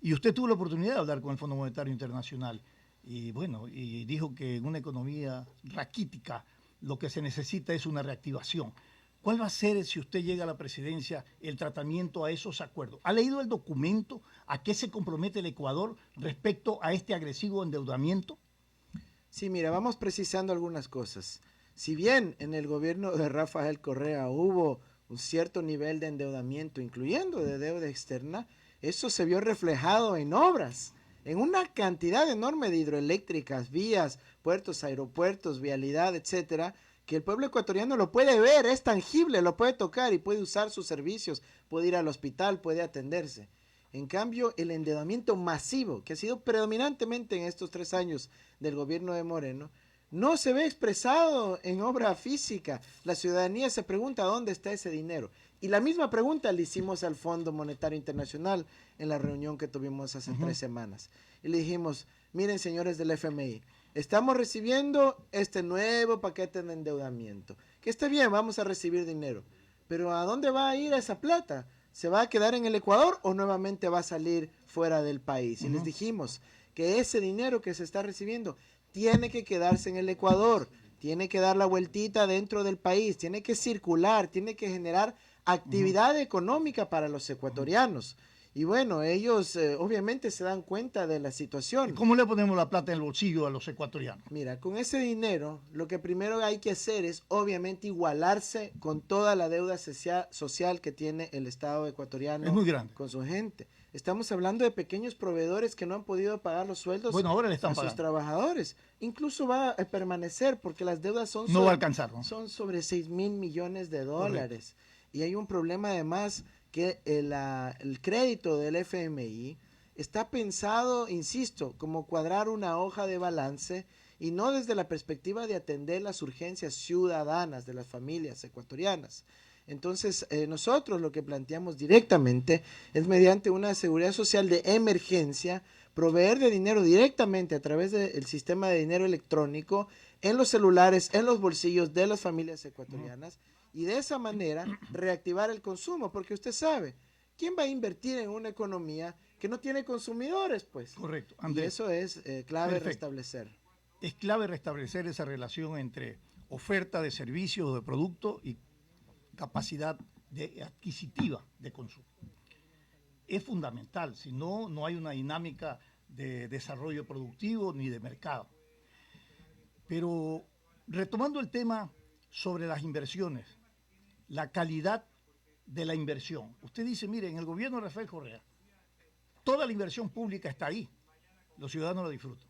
Y usted tuvo la oportunidad de hablar con el Fondo Monetario Internacional. Y bueno, y dijo que en una economía raquítica lo que se necesita es una reactivación. ¿Cuál va a ser, si usted llega a la presidencia, el tratamiento a esos acuerdos? ¿Ha leído el documento? ¿A qué se compromete el Ecuador respecto a este agresivo endeudamiento? Sí, mira, vamos precisando algunas cosas. Si bien en el gobierno de Rafael Correa hubo un cierto nivel de endeudamiento, incluyendo de deuda externa, eso se vio reflejado en obras, en una cantidad enorme de hidroeléctricas, vías, puertos, aeropuertos, vialidad, etcétera, que el pueblo ecuatoriano lo puede ver, es tangible, lo puede tocar y puede usar sus servicios, puede ir al hospital, puede atenderse. En cambio, el endeudamiento masivo, que ha sido predominantemente en estos 3 años del gobierno de Moreno, no se ve expresado en obra física. La ciudadanía se pregunta dónde está ese dinero. Y la misma pregunta le hicimos al Fondo Monetario Internacional en la reunión que tuvimos hace 3 semanas. Y le dijimos, miren señores del FMI, estamos recibiendo este nuevo paquete de endeudamiento. Que está bien, vamos a recibir dinero. Pero ¿a dónde va a ir esa plata? ¿Se va a quedar en el Ecuador o nuevamente va a salir fuera del país? Y les dijimos que ese dinero que se está recibiendo tiene que quedarse en el Ecuador, tiene que dar la vueltita dentro del país, tiene que circular, tiene que generar actividad económica para los ecuatorianos. Y bueno, ellos obviamente se dan cuenta de la situación. ¿Cómo le ponemos la plata en el bolsillo a los ecuatorianos? Mira, con ese dinero lo que primero hay que hacer es obviamente igualarse con toda la deuda social que tiene el Estado ecuatoriano. Es muy grande. Con su gente. Estamos hablando de pequeños proveedores que no han podido pagar los sueldos ahora le están a sus pagando. Trabajadores. Incluso va a permanecer porque las deudas son, no va a alcanzar, ¿no? Son sobre 6,000 millones de dólares. Correcto. Y hay un problema además que el crédito del FMI está pensado, insisto, como cuadrar una hoja de balance y no desde la perspectiva de atender las urgencias ciudadanas de las familias ecuatorianas. Entonces, nosotros lo que planteamos directamente es mediante una seguridad social de emergencia, proveer de dinero directamente a través del sistema de dinero electrónico en los celulares, en los bolsillos de las familias ecuatorianas, y de esa manera reactivar el consumo, porque usted sabe, ¿quién va a invertir en una economía que no tiene consumidores? Pues. Correcto, Andrés. Y eso es clave restablecer. Es clave restablecer esa relación entre oferta de servicios o de productos y capacidad adquisitiva de consumo. Es fundamental, si no, no hay una dinámica de desarrollo productivo ni de mercado. Pero retomando el tema sobre las inversiones, la calidad de la inversión. Usted dice, mire, en el gobierno de Rafael Correa, toda la inversión pública está ahí, los ciudadanos la disfrutan.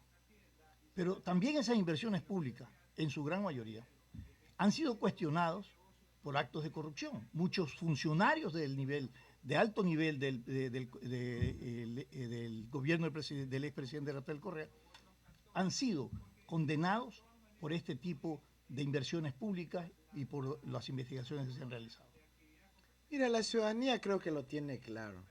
Pero también esas inversiones públicas, en su gran mayoría, han sido cuestionados por actos de corrupción. Muchos funcionarios de alto nivel del gobierno del expresidente Rafael Correa han sido condenados por este tipo de inversiones públicas y por las investigaciones que se han realizado. Mira, la ciudadanía creo que lo tiene claro,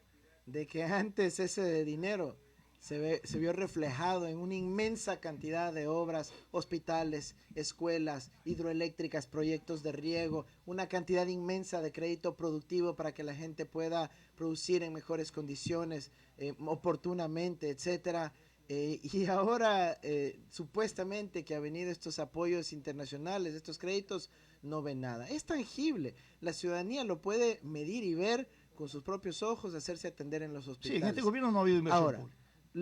de que antes ese dinero se vio reflejado en una inmensa cantidad de obras, hospitales, escuelas, hidroeléctricas, proyectos de riego, una cantidad inmensa de crédito productivo para que la gente pueda producir en mejores condiciones, oportunamente, etcétera. Y ahora, supuestamente que ha venido estos apoyos internacionales, estos créditos, no ven nada. Es tangible. La ciudadanía lo puede medir y ver con sus propios ojos, hacerse atender en los hospitales. Sí, en este gobierno no ha habido inversión ahora, pública.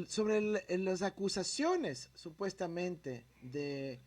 Sobre las acusaciones, supuestamente, de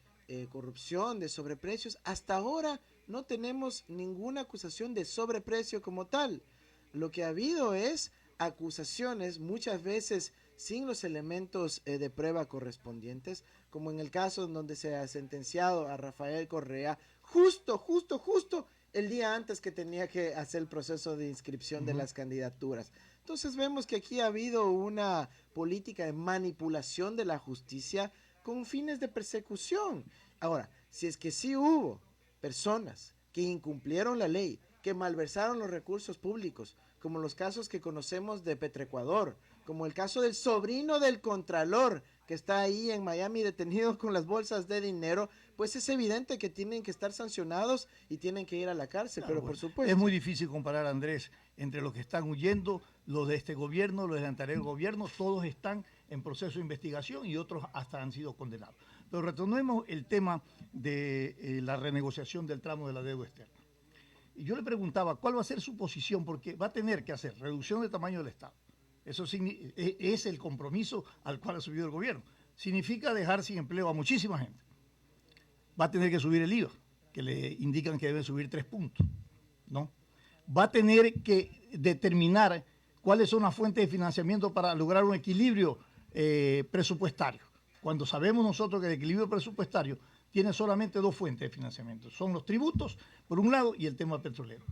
corrupción, de sobreprecios, hasta ahora no tenemos ninguna acusación de sobreprecio como tal. Lo que ha habido es acusaciones, muchas veces sin los elementos de prueba correspondientes, como en el caso en donde se ha sentenciado a Rafael Correa justo el día antes que tenía que hacer el proceso de inscripción de las candidaturas. Entonces vemos que aquí ha habido una política de manipulación de la justicia con fines de persecución. Ahora, si es que sí hubo personas que incumplieron la ley, que malversaron los recursos públicos, como los casos que conocemos de Petroecuador, como el caso del sobrino del Contralor, que está ahí en Miami detenido con las bolsas de dinero, pues es evidente que tienen que estar sancionados y tienen que ir a la cárcel, claro, pero por supuesto. Es muy difícil comparar, Andrés, entre los que están huyendo, los de este gobierno, los del anterior gobierno, todos están en proceso de investigación y otros hasta han sido condenados. Pero retomemos el tema de la renegociación del tramo de la deuda externa. Y yo le preguntaba, ¿cuál va a ser su posición? Porque va a tener que hacer reducción de tamaño del Estado. Eso es el compromiso al cual ha subido el gobierno. Significa dejar sin empleo a muchísima gente. Va a tener que subir el IVA, que le indican que deben subir 3 puntos, ¿no? Va a tener que determinar cuáles son las fuentes de financiamiento para lograr un equilibrio presupuestario. Cuando sabemos nosotros que el equilibrio presupuestario tiene solamente dos fuentes de financiamiento. Son los tributos, por un lado, y el tema petrolero.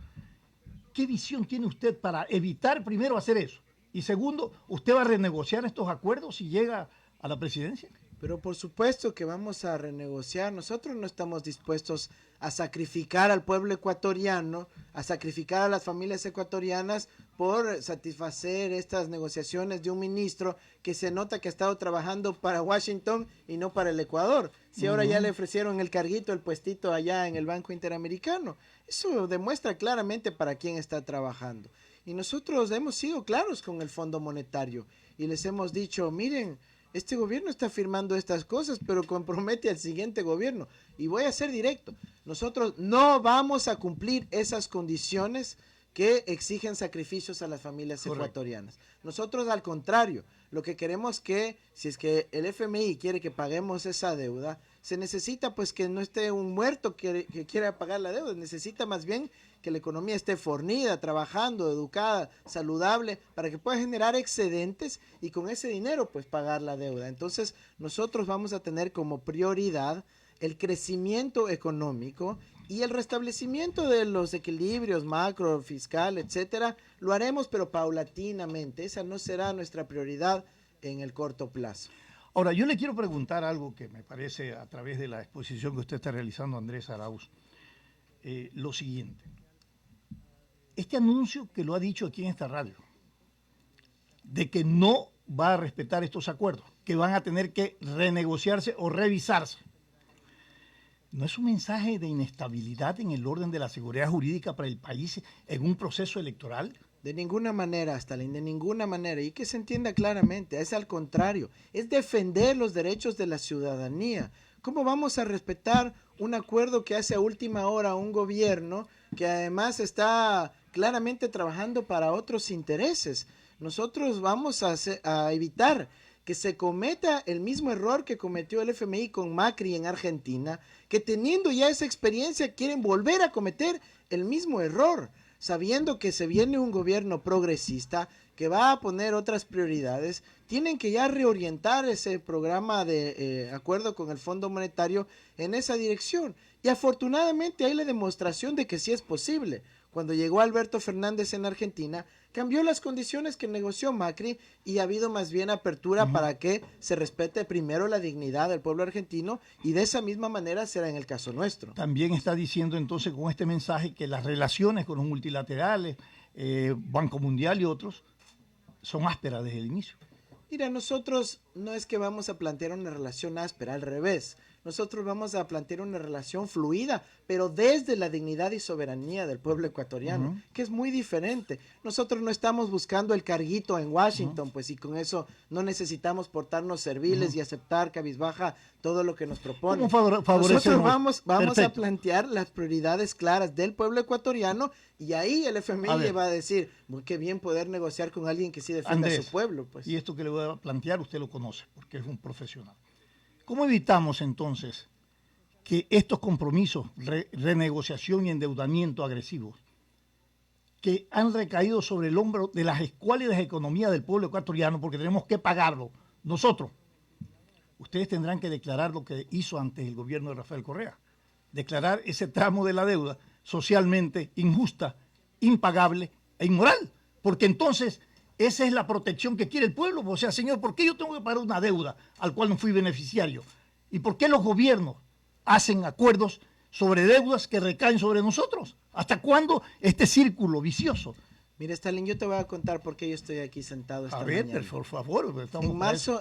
¿Qué visión tiene usted para evitar, primero, hacer eso? Y segundo, ¿usted va a renegociar estos acuerdos si llega a la presidencia? Pero por supuesto que vamos a renegociar. Nosotros no estamos dispuestos a sacrificar al pueblo ecuatoriano, a sacrificar a las familias ecuatorianas por satisfacer estas negociaciones de un ministro que se nota que ha estado trabajando para Washington y no para el Ecuador. Si ahora ya le ofrecieron el carguito, el puestito allá en el Banco Interamericano. Eso demuestra claramente para quién está trabajando. Y nosotros hemos sido claros con el Fondo Monetario y les hemos dicho, miren, este gobierno está firmando estas cosas, pero compromete al siguiente gobierno. Y voy a ser directo. Nosotros no vamos a cumplir esas condiciones que exigen sacrificios a las familias ecuatorianas. Nosotros, al contrario, lo que queremos que, si es que el FMI quiere que paguemos esa deuda, se necesita pues que no esté un muerto que quiera pagar la deuda. Necesita más bien que la economía esté fornida, trabajando, educada, saludable, para que pueda generar excedentes y con ese dinero pues pagar la deuda. Entonces nosotros vamos a tener como prioridad el crecimiento económico y el restablecimiento de los equilibrios macro, fiscal, etcétera. Lo haremos pero paulatinamente. Esa no será nuestra prioridad en el corto plazo. Ahora, yo le quiero preguntar algo que me parece a través de la exposición que usted está realizando, Andrés Arauz. Lo siguiente. Este anuncio que lo ha dicho aquí en esta radio, de que no va a respetar estos acuerdos, que van a tener que renegociarse o revisarse, ¿no es un mensaje de inestabilidad en el orden de la seguridad jurídica para el país en un proceso electoral? De ninguna manera, Stalin, de ninguna manera. Y que se entienda claramente, es al contrario, es defender los derechos de la ciudadanía. ¿Cómo vamos a respetar un acuerdo que hace a última hora un gobierno que además está claramente trabajando para otros intereses? Nosotros vamos a evitar que se cometa el mismo error que cometió el FMI con Macri en Argentina, que teniendo ya esa experiencia quieren volver a cometer el mismo error, sabiendo que se viene un gobierno progresista que va a poner otras prioridades. Tienen que ya reorientar ese programa de acuerdo con el Fondo Monetario en esa dirección. Y afortunadamente hay la demostración de que sí es posible. Cuando llegó Alberto Fernández en Argentina, cambió las condiciones que negoció Macri y ha habido más bien apertura para que se respete primero la dignidad del pueblo argentino, y de esa misma manera será en el caso nuestro. También está diciendo entonces con este mensaje que las relaciones con los multilaterales, Banco Mundial y otros, son ásperas desde el inicio. Mira, nosotros no es que vamos a plantear una relación áspera, al revés. Nosotros vamos a plantear una relación fluida, pero desde la dignidad y soberanía del pueblo ecuatoriano, que es muy diferente. Nosotros no estamos buscando el carguito en Washington, pues, y con eso no necesitamos portarnos serviles y aceptar cabizbaja todo lo que nos proponen. Nosotros vamos a plantear las prioridades claras del pueblo ecuatoriano, y ahí el FMI le va a decir, qué bien poder negociar con alguien que sí defienda a su pueblo. Pues. Y esto que le voy a plantear, usted lo conoce, porque es un profesional. ¿Cómo evitamos entonces que estos compromisos, renegociación y endeudamiento agresivos, que han recaído sobre el hombro de las escuálidas economías del pueblo ecuatoriano, porque tenemos que pagarlo nosotros? Ustedes tendrán que declarar lo que hizo antes el gobierno de Rafael Correa, declarar ese tramo de la deuda socialmente injusta, impagable e inmoral, porque entonces esa es la protección que quiere el pueblo. O sea, señor, ¿por qué yo tengo que pagar una deuda al cual no fui beneficiario? ¿Y por qué los gobiernos hacen acuerdos sobre deudas que recaen sobre nosotros? ¿Hasta cuándo este círculo vicioso? Mira, Stalin, yo te voy a contar por qué yo estoy aquí sentado esta mañana. Por favor.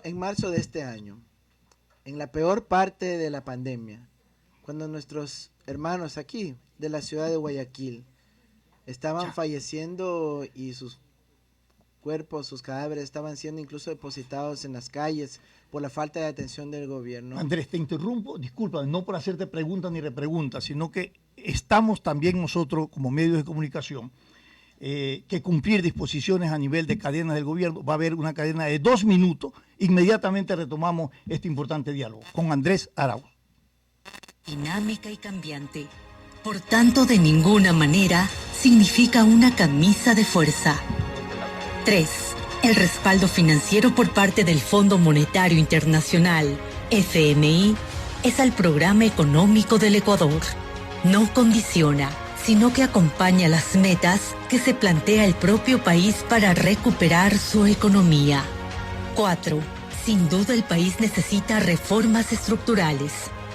En marzo de este año, en la peor parte de la pandemia, cuando nuestros hermanos aquí de la ciudad de Guayaquil estaban falleciendo y sus cuerpos, sus cadáveres estaban siendo incluso depositados en las calles por la falta de atención del gobierno. Andrés, te interrumpo, disculpa, no por hacerte preguntas ni repreguntas, sino que estamos también nosotros como medios de comunicación que cumplir disposiciones a nivel de cadenas del gobierno. Va a haber una cadena de 2 minutos, inmediatamente retomamos este importante diálogo con Andrés Arauz. Dinámica y cambiante, por tanto de ninguna manera significa una camisa de fuerza. 3. El respaldo financiero por parte del Fondo Monetario Internacional, FMI, es al programa económico del Ecuador. No condiciona, sino que acompaña las metas que se plantea el propio país para recuperar su economía. 4. Sin duda el país necesita reformas estructurales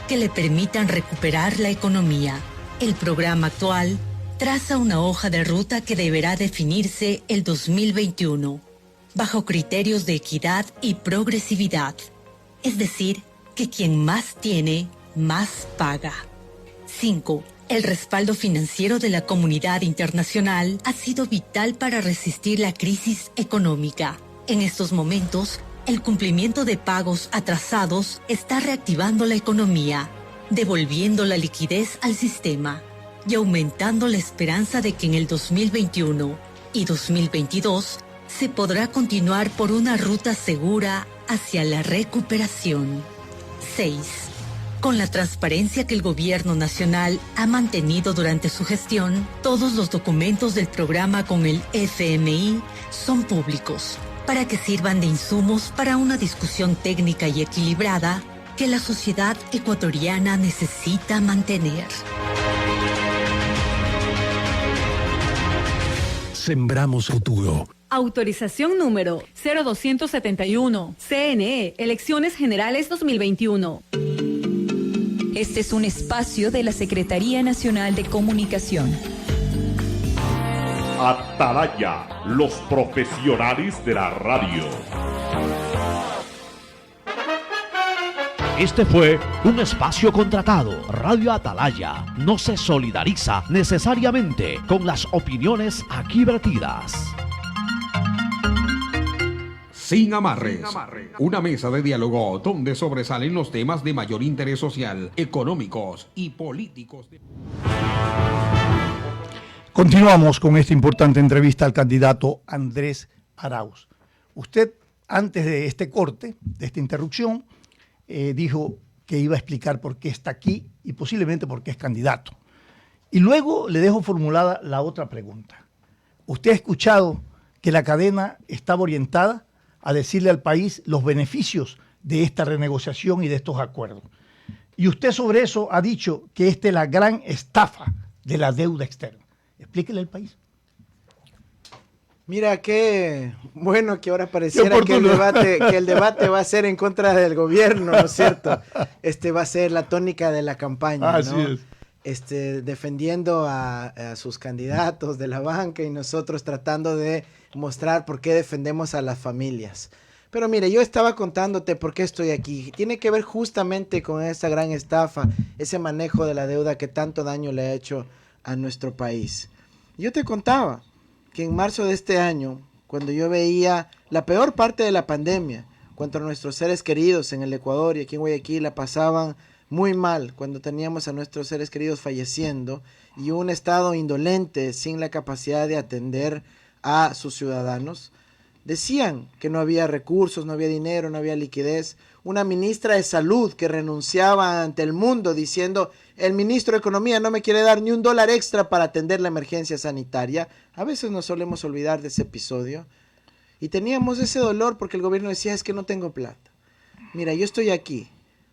que le permitan recuperar la economía. El programa actual traza una hoja de ruta que deberá definirse el 2021, bajo criterios de equidad y progresividad. Es decir, que quien más tiene, más paga. 5. El respaldo financiero de la comunidad internacional ha sido vital para resistir la crisis económica. En estos momentos, el cumplimiento de pagos atrasados está reactivando la economía, devolviendo la liquidez al sistema y aumentando la esperanza de que en el 2021 y 2022 se podrá continuar por una ruta segura hacia la recuperación. 6. Con la transparencia que el Gobierno Nacional ha mantenido durante su gestión, todos los documentos del programa con el FMI son públicos, para que sirvan de insumos para una discusión técnica y equilibrada que la sociedad ecuatoriana necesita mantener. Sembramos futuro. Autorización número 0271. CNE, Elecciones Generales 2021. Este es un espacio de la Secretaría Nacional de Comunicación. Atalaya, los profesionales de la radio. Este fue un espacio contratado. Radio Atalaya no se solidariza necesariamente con las opiniones aquí vertidas. Sin amarres, una mesa de diálogo donde sobresalen los temas de mayor interés social, económicos y políticos. Continuamos con esta importante entrevista al candidato Andrés Arauz. Usted, antes de este corte, de esta interrupción, dijo que iba a explicar por qué está aquí y posiblemente por qué es candidato. Y luego le dejo formulada la otra pregunta. ¿Usted ha escuchado que la cadena estaba orientada a decirle al país los beneficios de esta renegociación y de estos acuerdos? Y usted sobre eso ha dicho que esta es la gran estafa de la deuda externa. Explíquele al país. Mira, qué bueno que ahora pareciera que el debate va a ser en contra del gobierno, ¿no es cierto? Va a ser la tónica de la campaña, Así ¿no? es. Defendiendo a sus candidatos de la banca y nosotros tratando de mostrar por qué defendemos a las familias. Pero mire, yo estaba contándote por qué estoy aquí. Tiene que ver justamente con esa gran estafa, ese manejo de la deuda que tanto daño le ha hecho a nuestro país. Yo te contaba que en marzo de este año, cuando yo veía la peor parte de la pandemia, cuando nuestros seres queridos en el Ecuador y aquí en Guayaquil la pasaban muy mal, cuando teníamos a nuestros seres queridos falleciendo y un Estado indolente sin la capacidad de atender a sus ciudadanos, decían que no había recursos, no había dinero, no había liquidez. Una ministra de Salud que renunciaba ante el mundo diciendo: el ministro de Economía no me quiere dar ni $1 extra para atender la emergencia sanitaria. A veces nos solemos olvidar de ese episodio. Y teníamos ese dolor porque el gobierno decía: es que no tengo plata. Mira, yo estoy aquí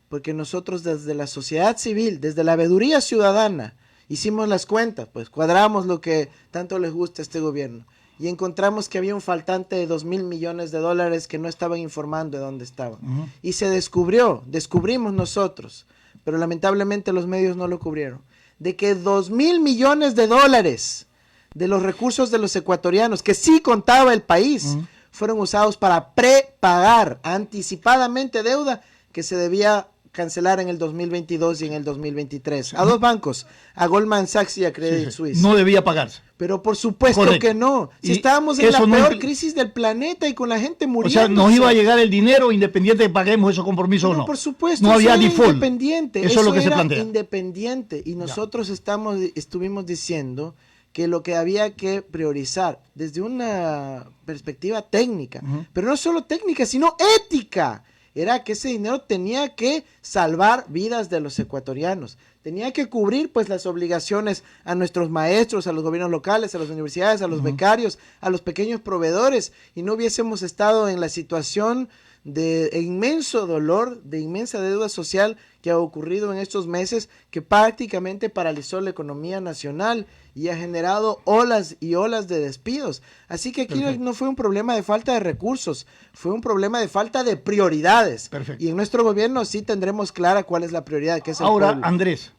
porque nosotros desde la sociedad civil, desde la veeduría ciudadana, hicimos las cuentas, pues cuadramos lo que tanto les gusta a este gobierno. Y encontramos que había un faltante de $2.000 millones que no estaban informando de dónde estaban. Y se descubrimos nosotros, pero lamentablemente los medios no lo cubrieron, de que $2.000 millones de los recursos de los ecuatorianos, que sí contaba el país, fueron usados para prepagar anticipadamente deuda que se debía cancelar en el 2022 y en el 2023. A dos bancos, a Goldman Sachs y a Credit Suisse. No debía pagarse. Pero por supuesto que no. Si estábamos en la peor crisis del planeta y con la gente muriendo. O sea, nos iba a llegar el dinero independiente de que paguemos esos compromisos o no. Por supuesto. No había default. Independiente. Eso es lo que se plantea. Independiente. Y nosotros estuvimos diciendo que lo que había que priorizar desde una perspectiva técnica, pero no solo técnica, sino ética, era que ese dinero tenía que salvar vidas de los ecuatorianos, tenía que cubrir pues las obligaciones a nuestros maestros, a los gobiernos locales, a las universidades, a los becarios, a los pequeños proveedores, y no hubiésemos estado en la situación de inmenso dolor, de inmensa deuda social que ha ocurrido en estos meses, que prácticamente paralizó la economía nacional y ha generado olas y olas de despidos. Así que aquí no fue un problema de falta de recursos, fue un problema de falta de prioridades. Perfecto. Y en nuestro gobierno sí tendremos clara cuál es la prioridad, que es el Ahora, pueblo. Andrés,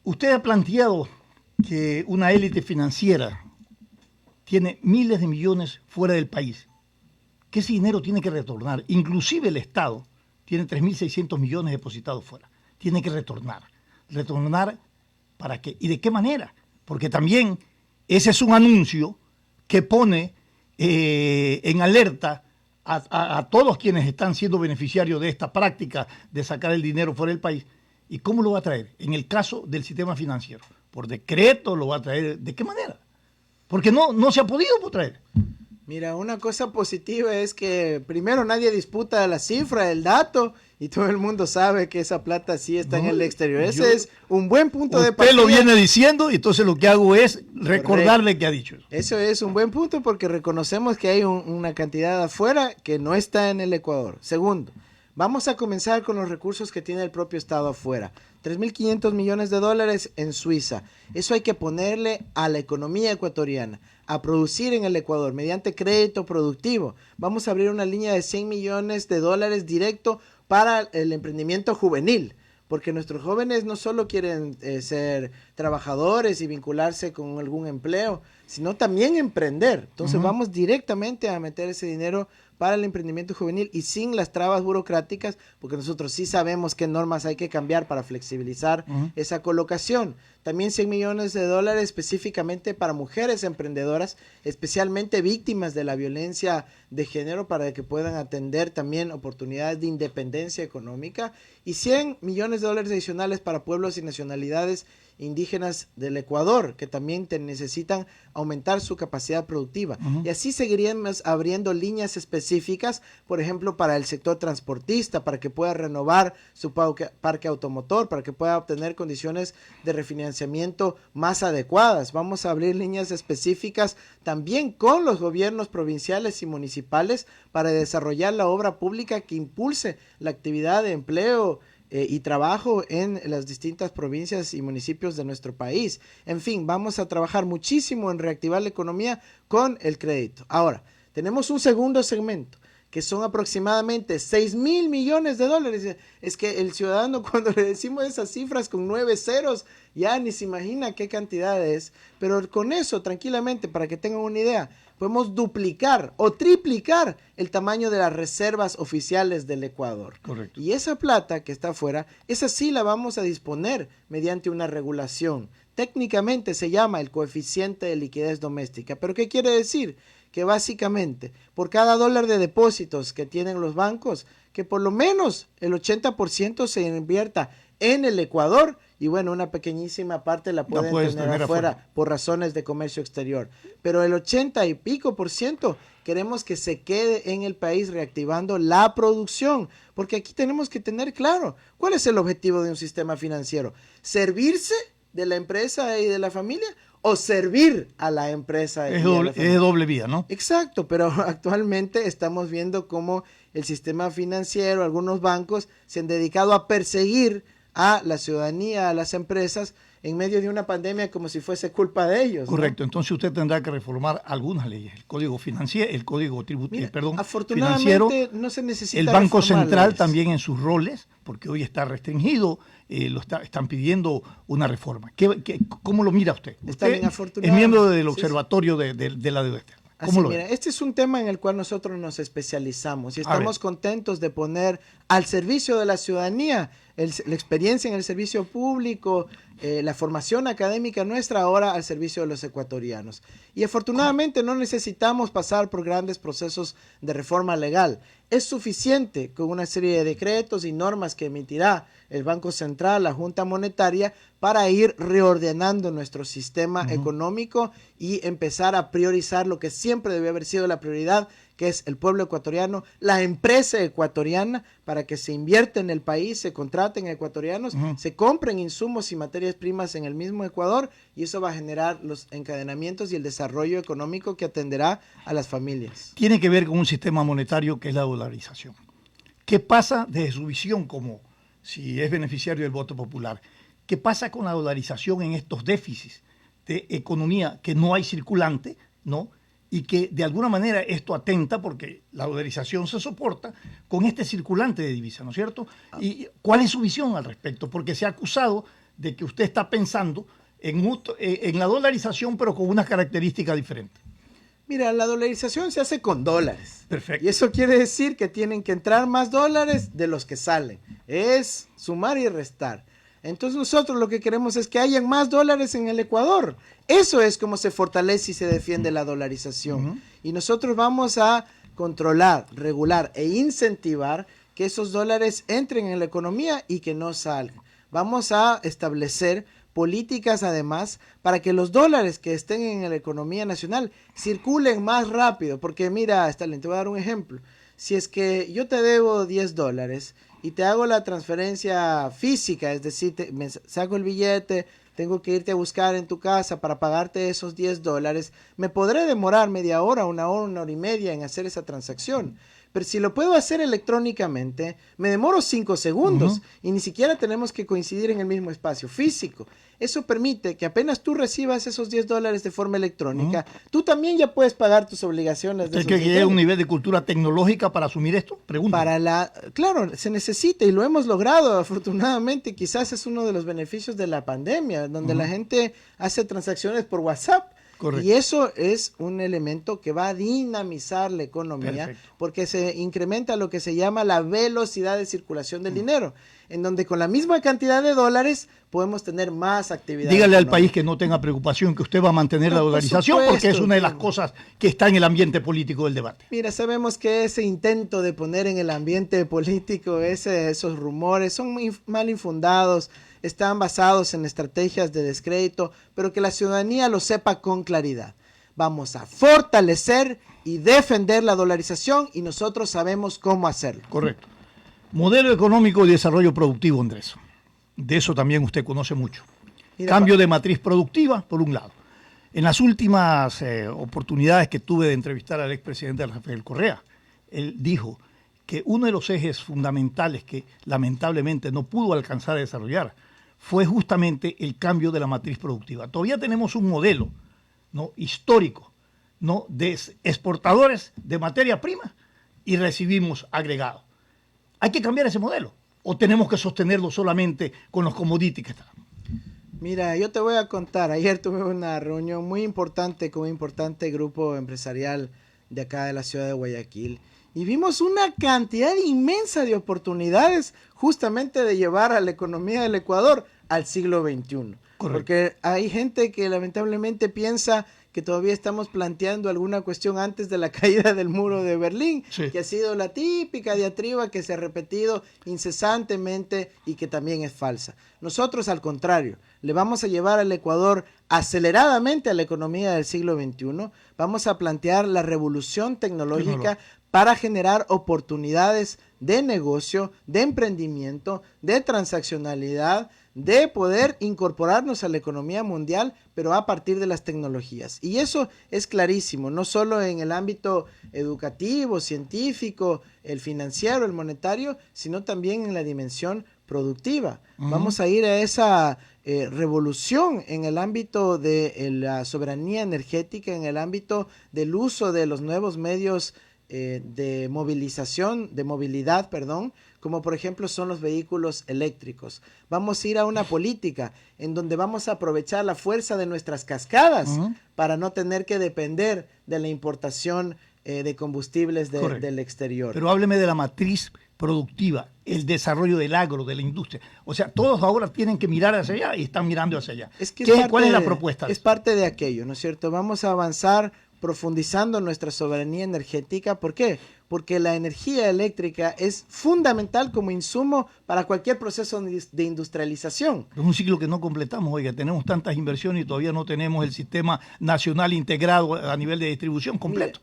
usted ha planteado que una élite financiera tiene miles de millones fuera del país, que ese dinero tiene que retornar. Inclusive el Estado tiene 3.600 millones depositados fuera. Tiene que retornar. ¿Retornar para qué? ¿Y de qué manera? Porque también ese es un anuncio que pone en alerta a todos quienes están siendo beneficiarios de esta práctica de sacar el dinero fuera del país. ¿Y cómo lo va a traer? En el caso del sistema financiero, ¿por decreto lo va a traer? ¿De qué manera? Porque no se ha podido traer. Mira, una cosa positiva es que primero nadie disputa la cifra, el dato, y todo el mundo sabe que esa plata sí está en el exterior. Ese es un buen punto de partida. Usted lo viene diciendo y entonces lo que hago es recordarle que ha dicho eso. Eso es un buen punto porque reconocemos que hay una cantidad afuera que no está en el Ecuador. Segundo, vamos a comenzar con los recursos que tiene el propio Estado afuera. 3.500 millones de dólares en Suiza. Eso hay que ponerle a la economía ecuatoriana, a producir en el Ecuador mediante crédito productivo. Vamos a abrir una línea de 100 millones de dólares directo para el emprendimiento juvenil, porque nuestros jóvenes no solo quieren ser trabajadores y vincularse con algún empleo, sino también emprender. Entonces vamos directamente a meter ese dinero para el emprendimiento juvenil y sin las trabas burocráticas, porque nosotros sí sabemos qué normas hay que cambiar para flexibilizar esa colocación. También 100 millones de dólares específicamente para mujeres emprendedoras, especialmente víctimas de la violencia de género, para que puedan atender también oportunidades de independencia económica, y 100 millones de dólares adicionales para pueblos y nacionalidades indígenas del Ecuador, que también necesitan aumentar su capacidad productiva. Y así seguiríamos abriendo líneas específicas, por ejemplo, para el sector transportista, para que pueda renovar su parque automotor, para que pueda obtener condiciones de refinanciamiento más adecuadas. Vamos a abrir líneas específicas también con los gobiernos provinciales y municipales para desarrollar la obra pública que impulse la actividad de empleo y trabajo en las distintas provincias y municipios de nuestro país. En fin, vamos a trabajar muchísimo en reactivar la economía con el crédito. Ahora, tenemos un segundo segmento, que son aproximadamente 6.000 millones de dólares. Es que el ciudadano, cuando le decimos esas cifras con 9 ceros, ya ni se imagina qué cantidad es. Pero con eso, tranquilamente, para que tengan una idea, podemos duplicar o triplicar el tamaño de las reservas oficiales del Ecuador. Correcto. Y esa plata que está afuera, esa sí la vamos a disponer mediante una regulación. Técnicamente se llama el coeficiente de liquidez doméstica. ¿Pero qué quiere decir? Que básicamente por cada dólar de depósitos que tienen los bancos, que por lo menos el 80% se invierta en el Ecuador, y bueno, una pequeñísima parte la pueden tener afuera por razones de comercio exterior. Pero el 80 y pico % queremos que se quede en el país reactivando la producción, porque aquí tenemos que tener claro cuál es el objetivo de un sistema financiero: servirse de la empresa y de la familia, o servir a la empresa. Es doble vía, ¿no? Exacto, pero actualmente estamos viendo cómo el sistema financiero, algunos bancos se han dedicado a perseguir a la ciudadanía, a las empresas, en medio de una pandemia como si fuese culpa de ellos. Correcto, ¿no? Entonces usted tendrá que reformar algunas leyes, el código financiero, el código financiero, no se necesita el Banco Central también en sus roles, porque hoy está restringido, están pidiendo una reforma. ¿Cómo lo mira usted? Está bien, es miembro del Observatorio de la Deuda Externa. Así, mira, este es un tema en el cual nosotros nos especializamos y estamos contentos de poner al servicio de la ciudadanía la experiencia en el servicio público, la formación académica nuestra ahora al servicio de los ecuatorianos. Y afortunadamente no necesitamos pasar por grandes procesos de reforma legal. Es suficiente con una serie de decretos y normas que emitirá el Banco Central, la Junta Monetaria, para ir reordenando nuestro sistema económico y empezar a priorizar lo que siempre debe haber sido la prioridad, que es el pueblo ecuatoriano, la empresa ecuatoriana, para que se invierta en el país, se contraten ecuatorianos, se compren insumos y materias primas en el mismo Ecuador, y eso va a generar los encadenamientos y el desarrollo económico que atenderá a las familias. Tiene que ver con un sistema monetario que es la dolarización. ¿Qué pasa desde su visión como si es beneficiario del voto popular? ¿Qué pasa con la dolarización en estos déficits de economía que no hay circulante, ¿no? Y que de alguna manera esto atenta, porque la dolarización se soporta con este circulante de divisa, ¿no es cierto? ¿Y cuál es su visión al respecto? Porque se ha acusado de que usted está pensando en la dolarización, pero con una característica diferente. Mira, la dolarización se hace con dólares. Perfecto. Y eso quiere decir que tienen que entrar más dólares de los que salen. Es sumar y restar. Entonces nosotros lo que queremos es que hayan más dólares en el Ecuador. Eso es como se fortalece y se defiende la dolarización. Y nosotros vamos a controlar, regular e incentivar que esos dólares entren en la economía y que no salgan. Vamos a establecer políticas además para que los dólares que estén en la economía nacional circulen más rápido. Porque mira, Stalin, te voy a dar un ejemplo. Si es que yo te debo $10 y te hago la transferencia física, es decir, me saco el billete, tengo que irte a buscar en tu casa para pagarte esos $10, me podré demorar media hora, una hora y media en hacer esa transacción. Pero si lo puedo hacer electrónicamente, me demoro 5 segundos y ni siquiera tenemos que coincidir en el mismo espacio físico. Eso permite que apenas tú recibas esos $10 de forma electrónica, tú también ya puedes pagar tus obligaciones. ¿Es que llegue a un nivel de cultura tecnológica para asumir esto? Pregunta. Claro, se necesita y lo hemos logrado afortunadamente. Quizás es uno de los beneficios de la pandemia, donde la gente hace transacciones por WhatsApp. Correcto. Y eso es un elemento que va a dinamizar la economía. Perfecto. Porque se incrementa lo que se llama la velocidad de circulación del dinero, en donde con la misma cantidad de dólares podemos tener más actividad. Dígale al país que no tenga preocupación, que usted va a mantener la dolarización, porque es una de las cosas que está en el ambiente político del debate. Mira, sabemos que ese intento de poner en el ambiente político esos rumores son mal infundados, están basados en estrategias de descrédito, pero que la ciudadanía lo sepa con claridad. Vamos a fortalecer y defender la dolarización y nosotros sabemos cómo hacerlo. Correcto. Modelo económico y desarrollo productivo, Andrés. De eso también usted conoce mucho. Cambio de matriz productiva, por un lado. En las últimas oportunidades que tuve de entrevistar al expresidente Rafael Correa, él dijo que uno de los ejes fundamentales que lamentablemente no pudo alcanzar a desarrollar fue justamente el cambio de la matriz productiva. Todavía tenemos un modelo, ¿no?, histórico, ¿no?, de exportadores de materia prima y recibimos agregado. ¿Hay que cambiar ese modelo o tenemos que sostenerlo solamente con los commodities que están? Mira, yo te voy a contar. Ayer tuve una reunión muy importante con un importante grupo empresarial de acá de la ciudad de Guayaquil y vimos una cantidad inmensa de oportunidades justamente de llevar a la economía del Ecuador al siglo XXI. Correcto. Porque hay gente que lamentablemente piensa que todavía estamos planteando alguna cuestión antes de la caída del muro de Berlín, sí, que ha sido la típica diatriba que se ha repetido incesantemente y que también es falsa. Nosotros, al contrario, le vamos a llevar al Ecuador aceleradamente a la economía del siglo XXI, vamos a plantear la revolución tecnológica para generar oportunidades de negocio, de emprendimiento, de transaccionalidad, de poder incorporarnos a la economía mundial, pero a partir de las tecnologías. Y eso es clarísimo, no solo en el ámbito educativo, científico, el financiero, el monetario, sino también en la dimensión productiva. Vamos a ir a esa revolución en el ámbito de la soberanía energética, en el ámbito del uso de los nuevos medios de movilidad, como por ejemplo son los vehículos eléctricos. Vamos a ir a una política en donde vamos a aprovechar la fuerza de nuestras cascadas para no tener que depender de la importación de combustibles del exterior. Pero hábleme de la matriz productiva, el desarrollo del agro, de la industria. O sea, todos ahora tienen que mirar hacia allá y están mirando hacia allá. ¿Cuál es la propuesta? Es parte de aquello, ¿no es cierto? Vamos a avanzar profundizando nuestra soberanía energética. ¿Por qué? porque la energía eléctrica es fundamental como insumo para cualquier proceso de industrialización. Es un ciclo que no completamos, oiga, tenemos tantas inversiones y todavía no tenemos el sistema nacional integrado a nivel de distribución completo.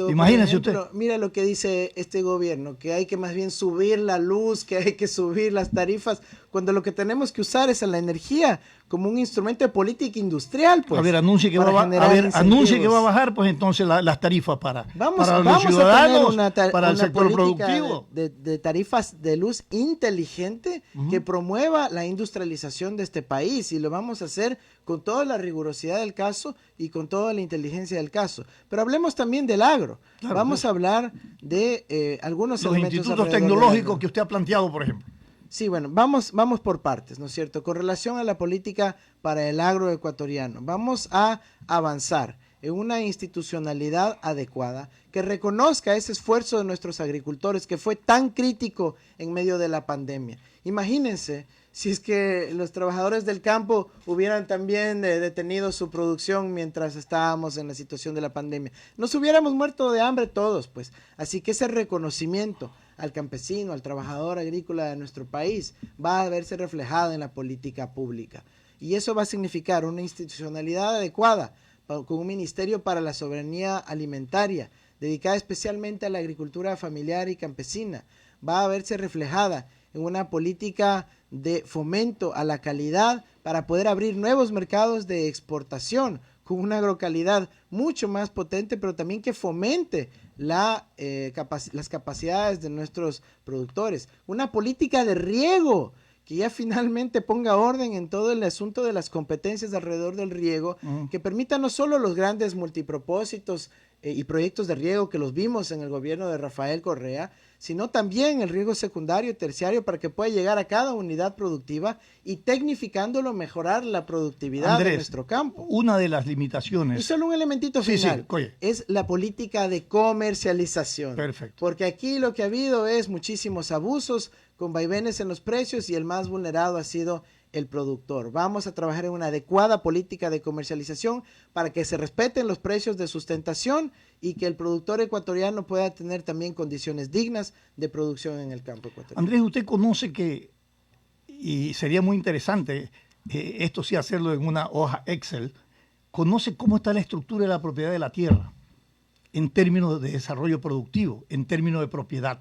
Imagínese usted. Mira lo que dice este gobierno, que hay que más bien subir la luz, que hay que subir las tarifas, cuando lo que tenemos que usar es a la energía como un instrumento de política industrial. Pues, a ver, anuncie que va a bajar, pues entonces las tarifas para los ciudadanos, para el sector productivo. De tarifas de luz inteligente que promueva la industrialización de este país, y lo vamos a hacer con toda la rigurosidad del caso y con toda la inteligencia del caso. Pero hablemos también del agro. Claro, vamos a hablar de algunos los institutos tecnológicos que usted ha planteado, por ejemplo. Sí, bueno, vamos por partes, ¿no es cierto? Con relación a la política para el agro ecuatoriano, vamos a avanzar en una institucionalidad adecuada que reconozca ese esfuerzo de nuestros agricultores que fue tan crítico en medio de la pandemia. Imagínense si es que los trabajadores del campo hubieran también detenido su producción mientras estábamos en la situación de la pandemia. Nos hubiéramos muerto de hambre todos, pues. Así que ese reconocimiento al campesino, al trabajador agrícola de nuestro país, va a verse reflejada en la política pública. Y eso va a significar una institucionalidad adecuada, con un ministerio para la soberanía alimentaria, dedicada especialmente a la agricultura familiar y campesina. Va a verse reflejada en una política de fomento a la calidad para poder abrir nuevos mercados de exportación, con una agrocalidad mucho más potente, pero también que fomente las capacidades de nuestros productores. Una política de riego que ya finalmente ponga orden en todo el asunto de las competencias alrededor del riego, que permita no solo los grandes multipropósitos y proyectos de riego que los vimos en el gobierno de Rafael Correa, sino también el riego secundario y terciario para que pueda llegar a cada unidad productiva y tecnificándolo mejorar la productividad de nuestro campo. Una de las limitaciones. Y solo un elementito final, es la política de comercialización. Perfecto. Porque aquí lo que ha habido es muchísimos abusos con vaivenes en los precios y el más vulnerado ha sido el productor. Vamos a trabajar en una adecuada política de comercialización para que se respeten los precios de sustentación y que el productor ecuatoriano pueda tener también condiciones dignas de producción en el campo ecuatoriano. Andrés, usted conoce que, y sería muy interesante, esto sí hacerlo en una hoja Excel, conoce cómo está la estructura de la propiedad de la tierra en términos de desarrollo productivo, en términos de propiedad.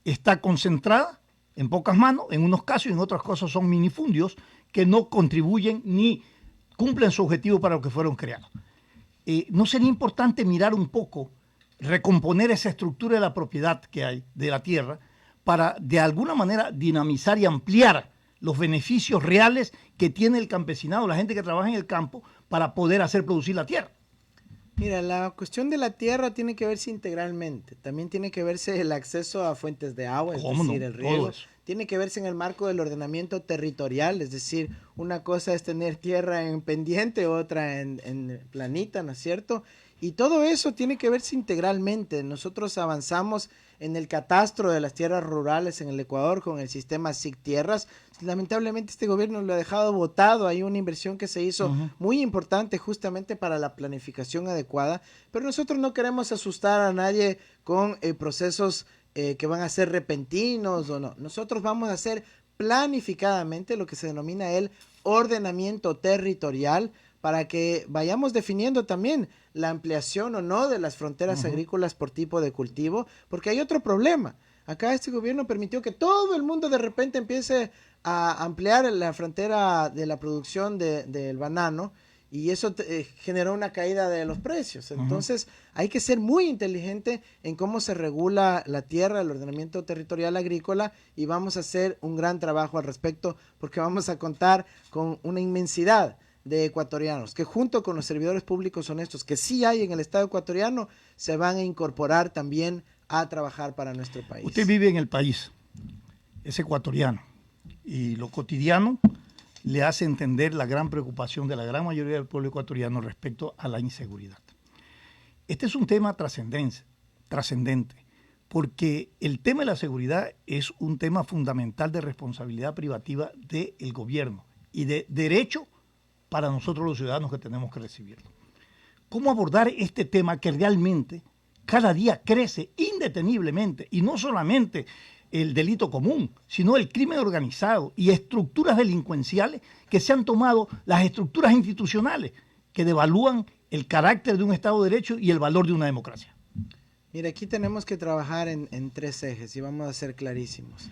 Está concentrada en pocas manos, en unos casos y en otras cosas son minifundios que no contribuyen ni cumplen su objetivo para lo que fueron creados. ¿No sería importante mirar un poco, recomponer esa estructura de la propiedad que hay de la tierra para de alguna manera dinamizar y ampliar los beneficios reales que tiene el campesinado, la gente que trabaja en el campo, para poder hacer producir la tierra? Mira, la cuestión de la tierra tiene que verse integralmente. También tiene que verse el acceso a fuentes de agua, es decir, el riego. Tiene que verse en el marco del ordenamiento territorial, es decir, una cosa es tener tierra en pendiente, otra en planita, ¿no es cierto? Y todo eso tiene que verse integralmente. Nosotros avanzamos en el catastro de las tierras rurales en el Ecuador con el sistema SIC Tierras. Lamentablemente este gobierno lo ha dejado botado. Hay una inversión que se hizo muy importante justamente para la planificación adecuada, pero nosotros no queremos asustar a nadie con procesos que van a ser repentinos o no. Nosotros vamos a hacer planificadamente lo que se denomina el ordenamiento territorial para que vayamos definiendo también la ampliación o no de las fronteras agrícolas por tipo de cultivo, porque hay otro problema. Acá este gobierno permitió que todo el mundo de repente empiece a ampliar la frontera de la producción del banano, y eso generó una caída de los precios. Entonces hay que ser muy inteligente en cómo se regula la tierra, el ordenamiento territorial agrícola, y vamos a hacer un gran trabajo al respecto porque vamos a contar con una inmensidad de ecuatorianos que junto con los servidores públicos honestos que sí hay en el Estado ecuatoriano se van a incorporar también a trabajar para nuestro país. Usted vive en el país, es ecuatoriano, y lo cotidiano le hace entender la gran preocupación de la gran mayoría del pueblo ecuatoriano respecto a la inseguridad. Este es un tema trascendente, porque el tema de la seguridad es un tema fundamental de responsabilidad privativa del gobierno y de derecho para nosotros los ciudadanos que tenemos que recibirlo. ¿Cómo abordar este tema que realmente cada día crece indeteniblemente, y no solamente el delito común, sino el crimen organizado y estructuras delincuenciales que se han tomado las estructuras institucionales que devalúan el carácter de un Estado de Derecho y el valor de una democracia. Mira, aquí tenemos que trabajar en 3 ejes y vamos a ser clarísimos.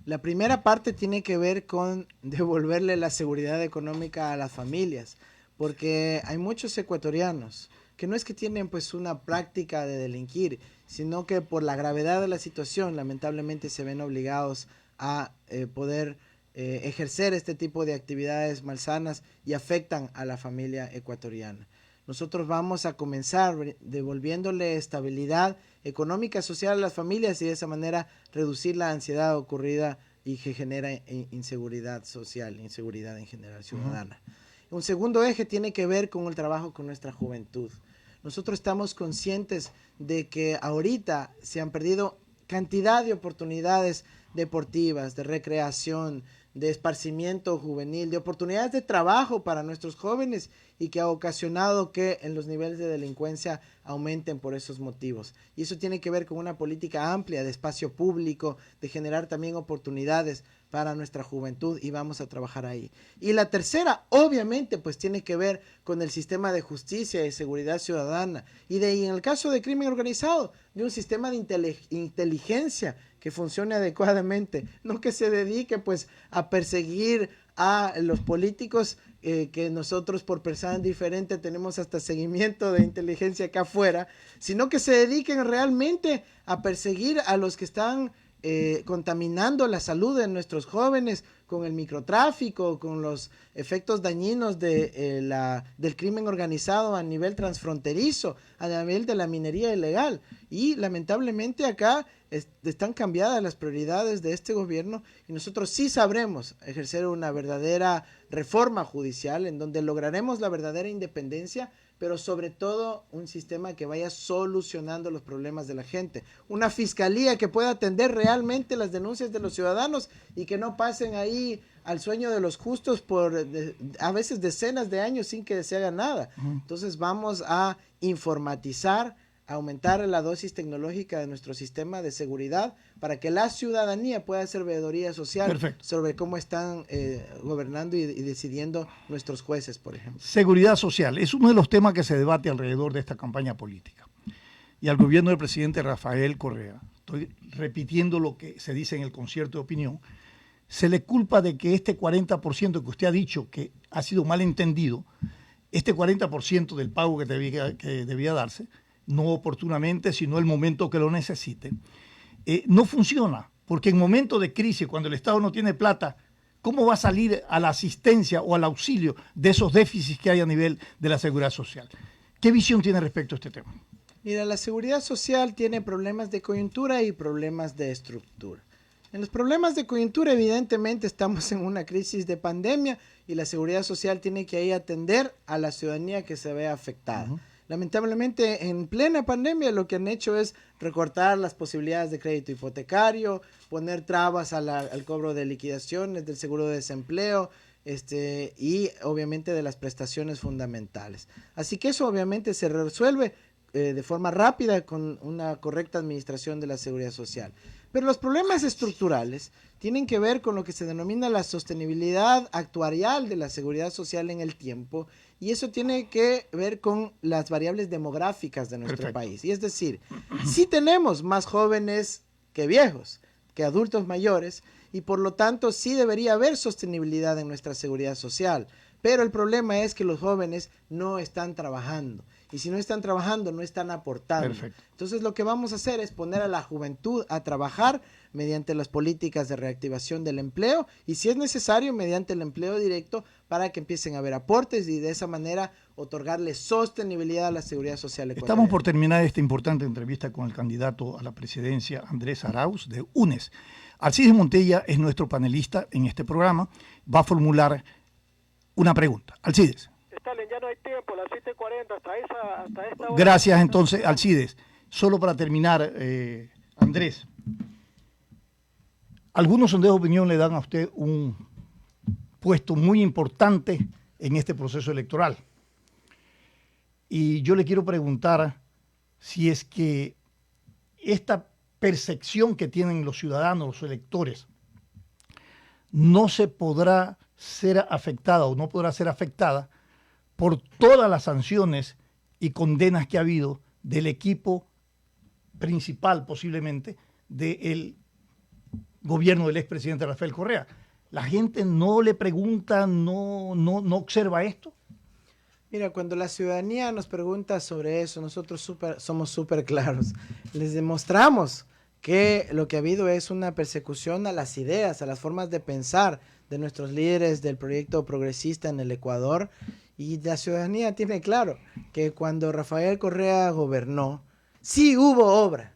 La primera parte tiene que ver con devolverle la seguridad económica a las familias, porque hay muchos ecuatorianos que no es que tienen pues una práctica de delinquir, sino que por la gravedad de la situación lamentablemente se ven obligados a poder ejercer este tipo de actividades malsanas y afectan a la familia ecuatoriana. Nosotros vamos a comenzar devolviéndole estabilidad económica, social a las familias y de esa manera reducir la ansiedad ocurrida y que genera inseguridad social, inseguridad en general ciudadana. Un segundo eje tiene que ver con el trabajo con nuestra juventud. Nosotros estamos conscientes de que ahorita se han perdido cantidad de oportunidades deportivas, de recreación, de esparcimiento juvenil, de oportunidades de trabajo para nuestros jóvenes y que ha ocasionado que en los niveles de delincuencia aumenten por esos motivos. Y eso tiene que ver con una política amplia de espacio público, de generar también oportunidades para nuestra juventud y vamos a trabajar ahí. Y la tercera, obviamente, pues tiene que ver con el sistema de justicia y seguridad ciudadana y en el caso de crimen organizado, de un sistema de inteligencia que funcione adecuadamente, no que se dedique pues a perseguir a los políticos que nosotros por pensar diferente tenemos hasta seguimiento de inteligencia acá afuera, sino que se dediquen realmente a perseguir a los que están contaminando la salud de nuestros jóvenes con el microtráfico, con los efectos dañinos del crimen organizado a nivel transfronterizo, a nivel de la minería ilegal. Y lamentablemente acá están cambiadas las prioridades de este gobierno y nosotros sí sabremos ejercer una verdadera reforma judicial en donde lograremos la verdadera independencia, pero sobre todo un sistema que vaya solucionando los problemas de la gente. Una fiscalía que pueda atender realmente las denuncias de los ciudadanos y que no pasen ahí al sueño de los justos por a veces decenas de años sin que se haga nada. Entonces vamos a informatizar, a aumentar la dosis tecnológica de nuestro sistema de seguridad para que la ciudadanía pueda hacer veeduría social sobre cómo están gobernando y decidiendo nuestros jueces, por ejemplo. Seguridad social es uno de los temas que se debate alrededor de esta campaña política. Y al gobierno del presidente Rafael Correa, estoy repitiendo lo que se dice en el concierto de opinión, se le culpa de que este 40% que usted ha dicho que ha sido mal entendido, este 40% del pago que debía darse, no oportunamente, sino el momento que lo necesite, no funciona, porque en momentos de crisis, cuando el Estado no tiene plata, ¿cómo va a salir a la asistencia o al auxilio de esos déficits que hay a nivel de la seguridad social? ¿Qué visión tiene respecto a este tema? Mira, la seguridad social tiene problemas de coyuntura y problemas de estructura. En los problemas de coyuntura, evidentemente, estamos en una crisis de pandemia y la seguridad social tiene que ahí atender a la ciudadanía que se ve afectada. Lamentablemente, en plena pandemia lo que han hecho es recortar las posibilidades de crédito hipotecario, poner trabas al cobro de liquidaciones, del seguro de desempleo y obviamente de las prestaciones fundamentales. Así que eso obviamente se resuelve de forma rápida con una correcta administración de la seguridad social. Pero los problemas estructurales tienen que ver con lo que se denomina la sostenibilidad actuarial de la seguridad social en el tiempo y eso tiene que ver con las variables demográficas de nuestro país. Y es decir, sí tenemos más jóvenes que viejos, que adultos mayores y por lo tanto sí debería haber sostenibilidad en nuestra seguridad social. Pero el problema es que los jóvenes no están trabajando. Y si no están trabajando, no están aportando. Entonces lo que vamos a hacer es poner a la juventud a trabajar mediante las políticas de reactivación del empleo y si es necesario mediante el empleo directo para que empiecen a haber aportes y de esa manera otorgarle sostenibilidad a la seguridad social ecuatoriana. Estamos por terminar esta importante entrevista con el candidato a la presidencia Andrés Arauz de UNES. Alcides Montella es nuestro panelista en este programa. Va a formular una pregunta. Alcides. Ya no hay tiempo, las 7:40, hasta esta hora. Gracias, entonces, Alcides. Solo para terminar, Andrés, algunos sondeos de opinión le dan a usted un puesto muy importante en este proceso electoral. Y yo le quiero preguntar si es que esta percepción que tienen los ciudadanos, los electores, no se podrá ser afectada o no podrá ser afectada por todas las sanciones y condenas que ha habido del equipo principal posiblemente del gobierno del expresidente Rafael Correa. La gente no le pregunta, no observa esto. Mira, cuando la ciudadanía nos pregunta sobre eso, nosotros somos súper claros. Les demostramos que lo que ha habido es una persecución a las ideas, a las formas de pensar de nuestros líderes del proyecto progresista en el Ecuador. Y la ciudadanía tiene claro que cuando Rafael Correa gobernó, sí hubo obra.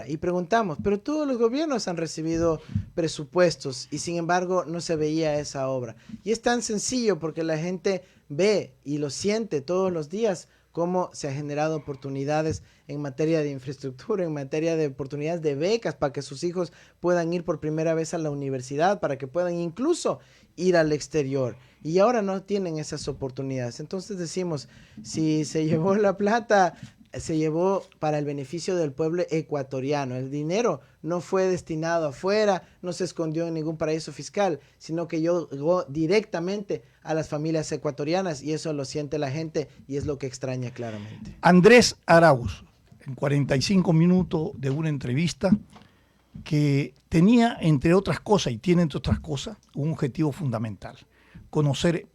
Y preguntamos, pero todos los gobiernos han recibido presupuestos y sin embargo no se veía esa obra. Y es tan sencillo porque la gente ve y lo siente todos los días cómo se han generado oportunidades en materia de infraestructura, en materia de oportunidades de becas para que sus hijos puedan ir por primera vez a la universidad, para que puedan incluso ir al exterior. Y ahora no tienen esas oportunidades. Entonces decimos, si se llevó la plata, se llevó para el beneficio del pueblo ecuatoriano. El dinero no fue destinado afuera, no se escondió en ningún paraíso fiscal, sino que llegó directamente a las familias ecuatorianas y eso lo siente la gente y es lo que extraña claramente. Andrés Arauz, en 45 minutos de una entrevista que tenía, entre otras cosas, y tiene entre otras cosas, un objetivo fundamental: conocer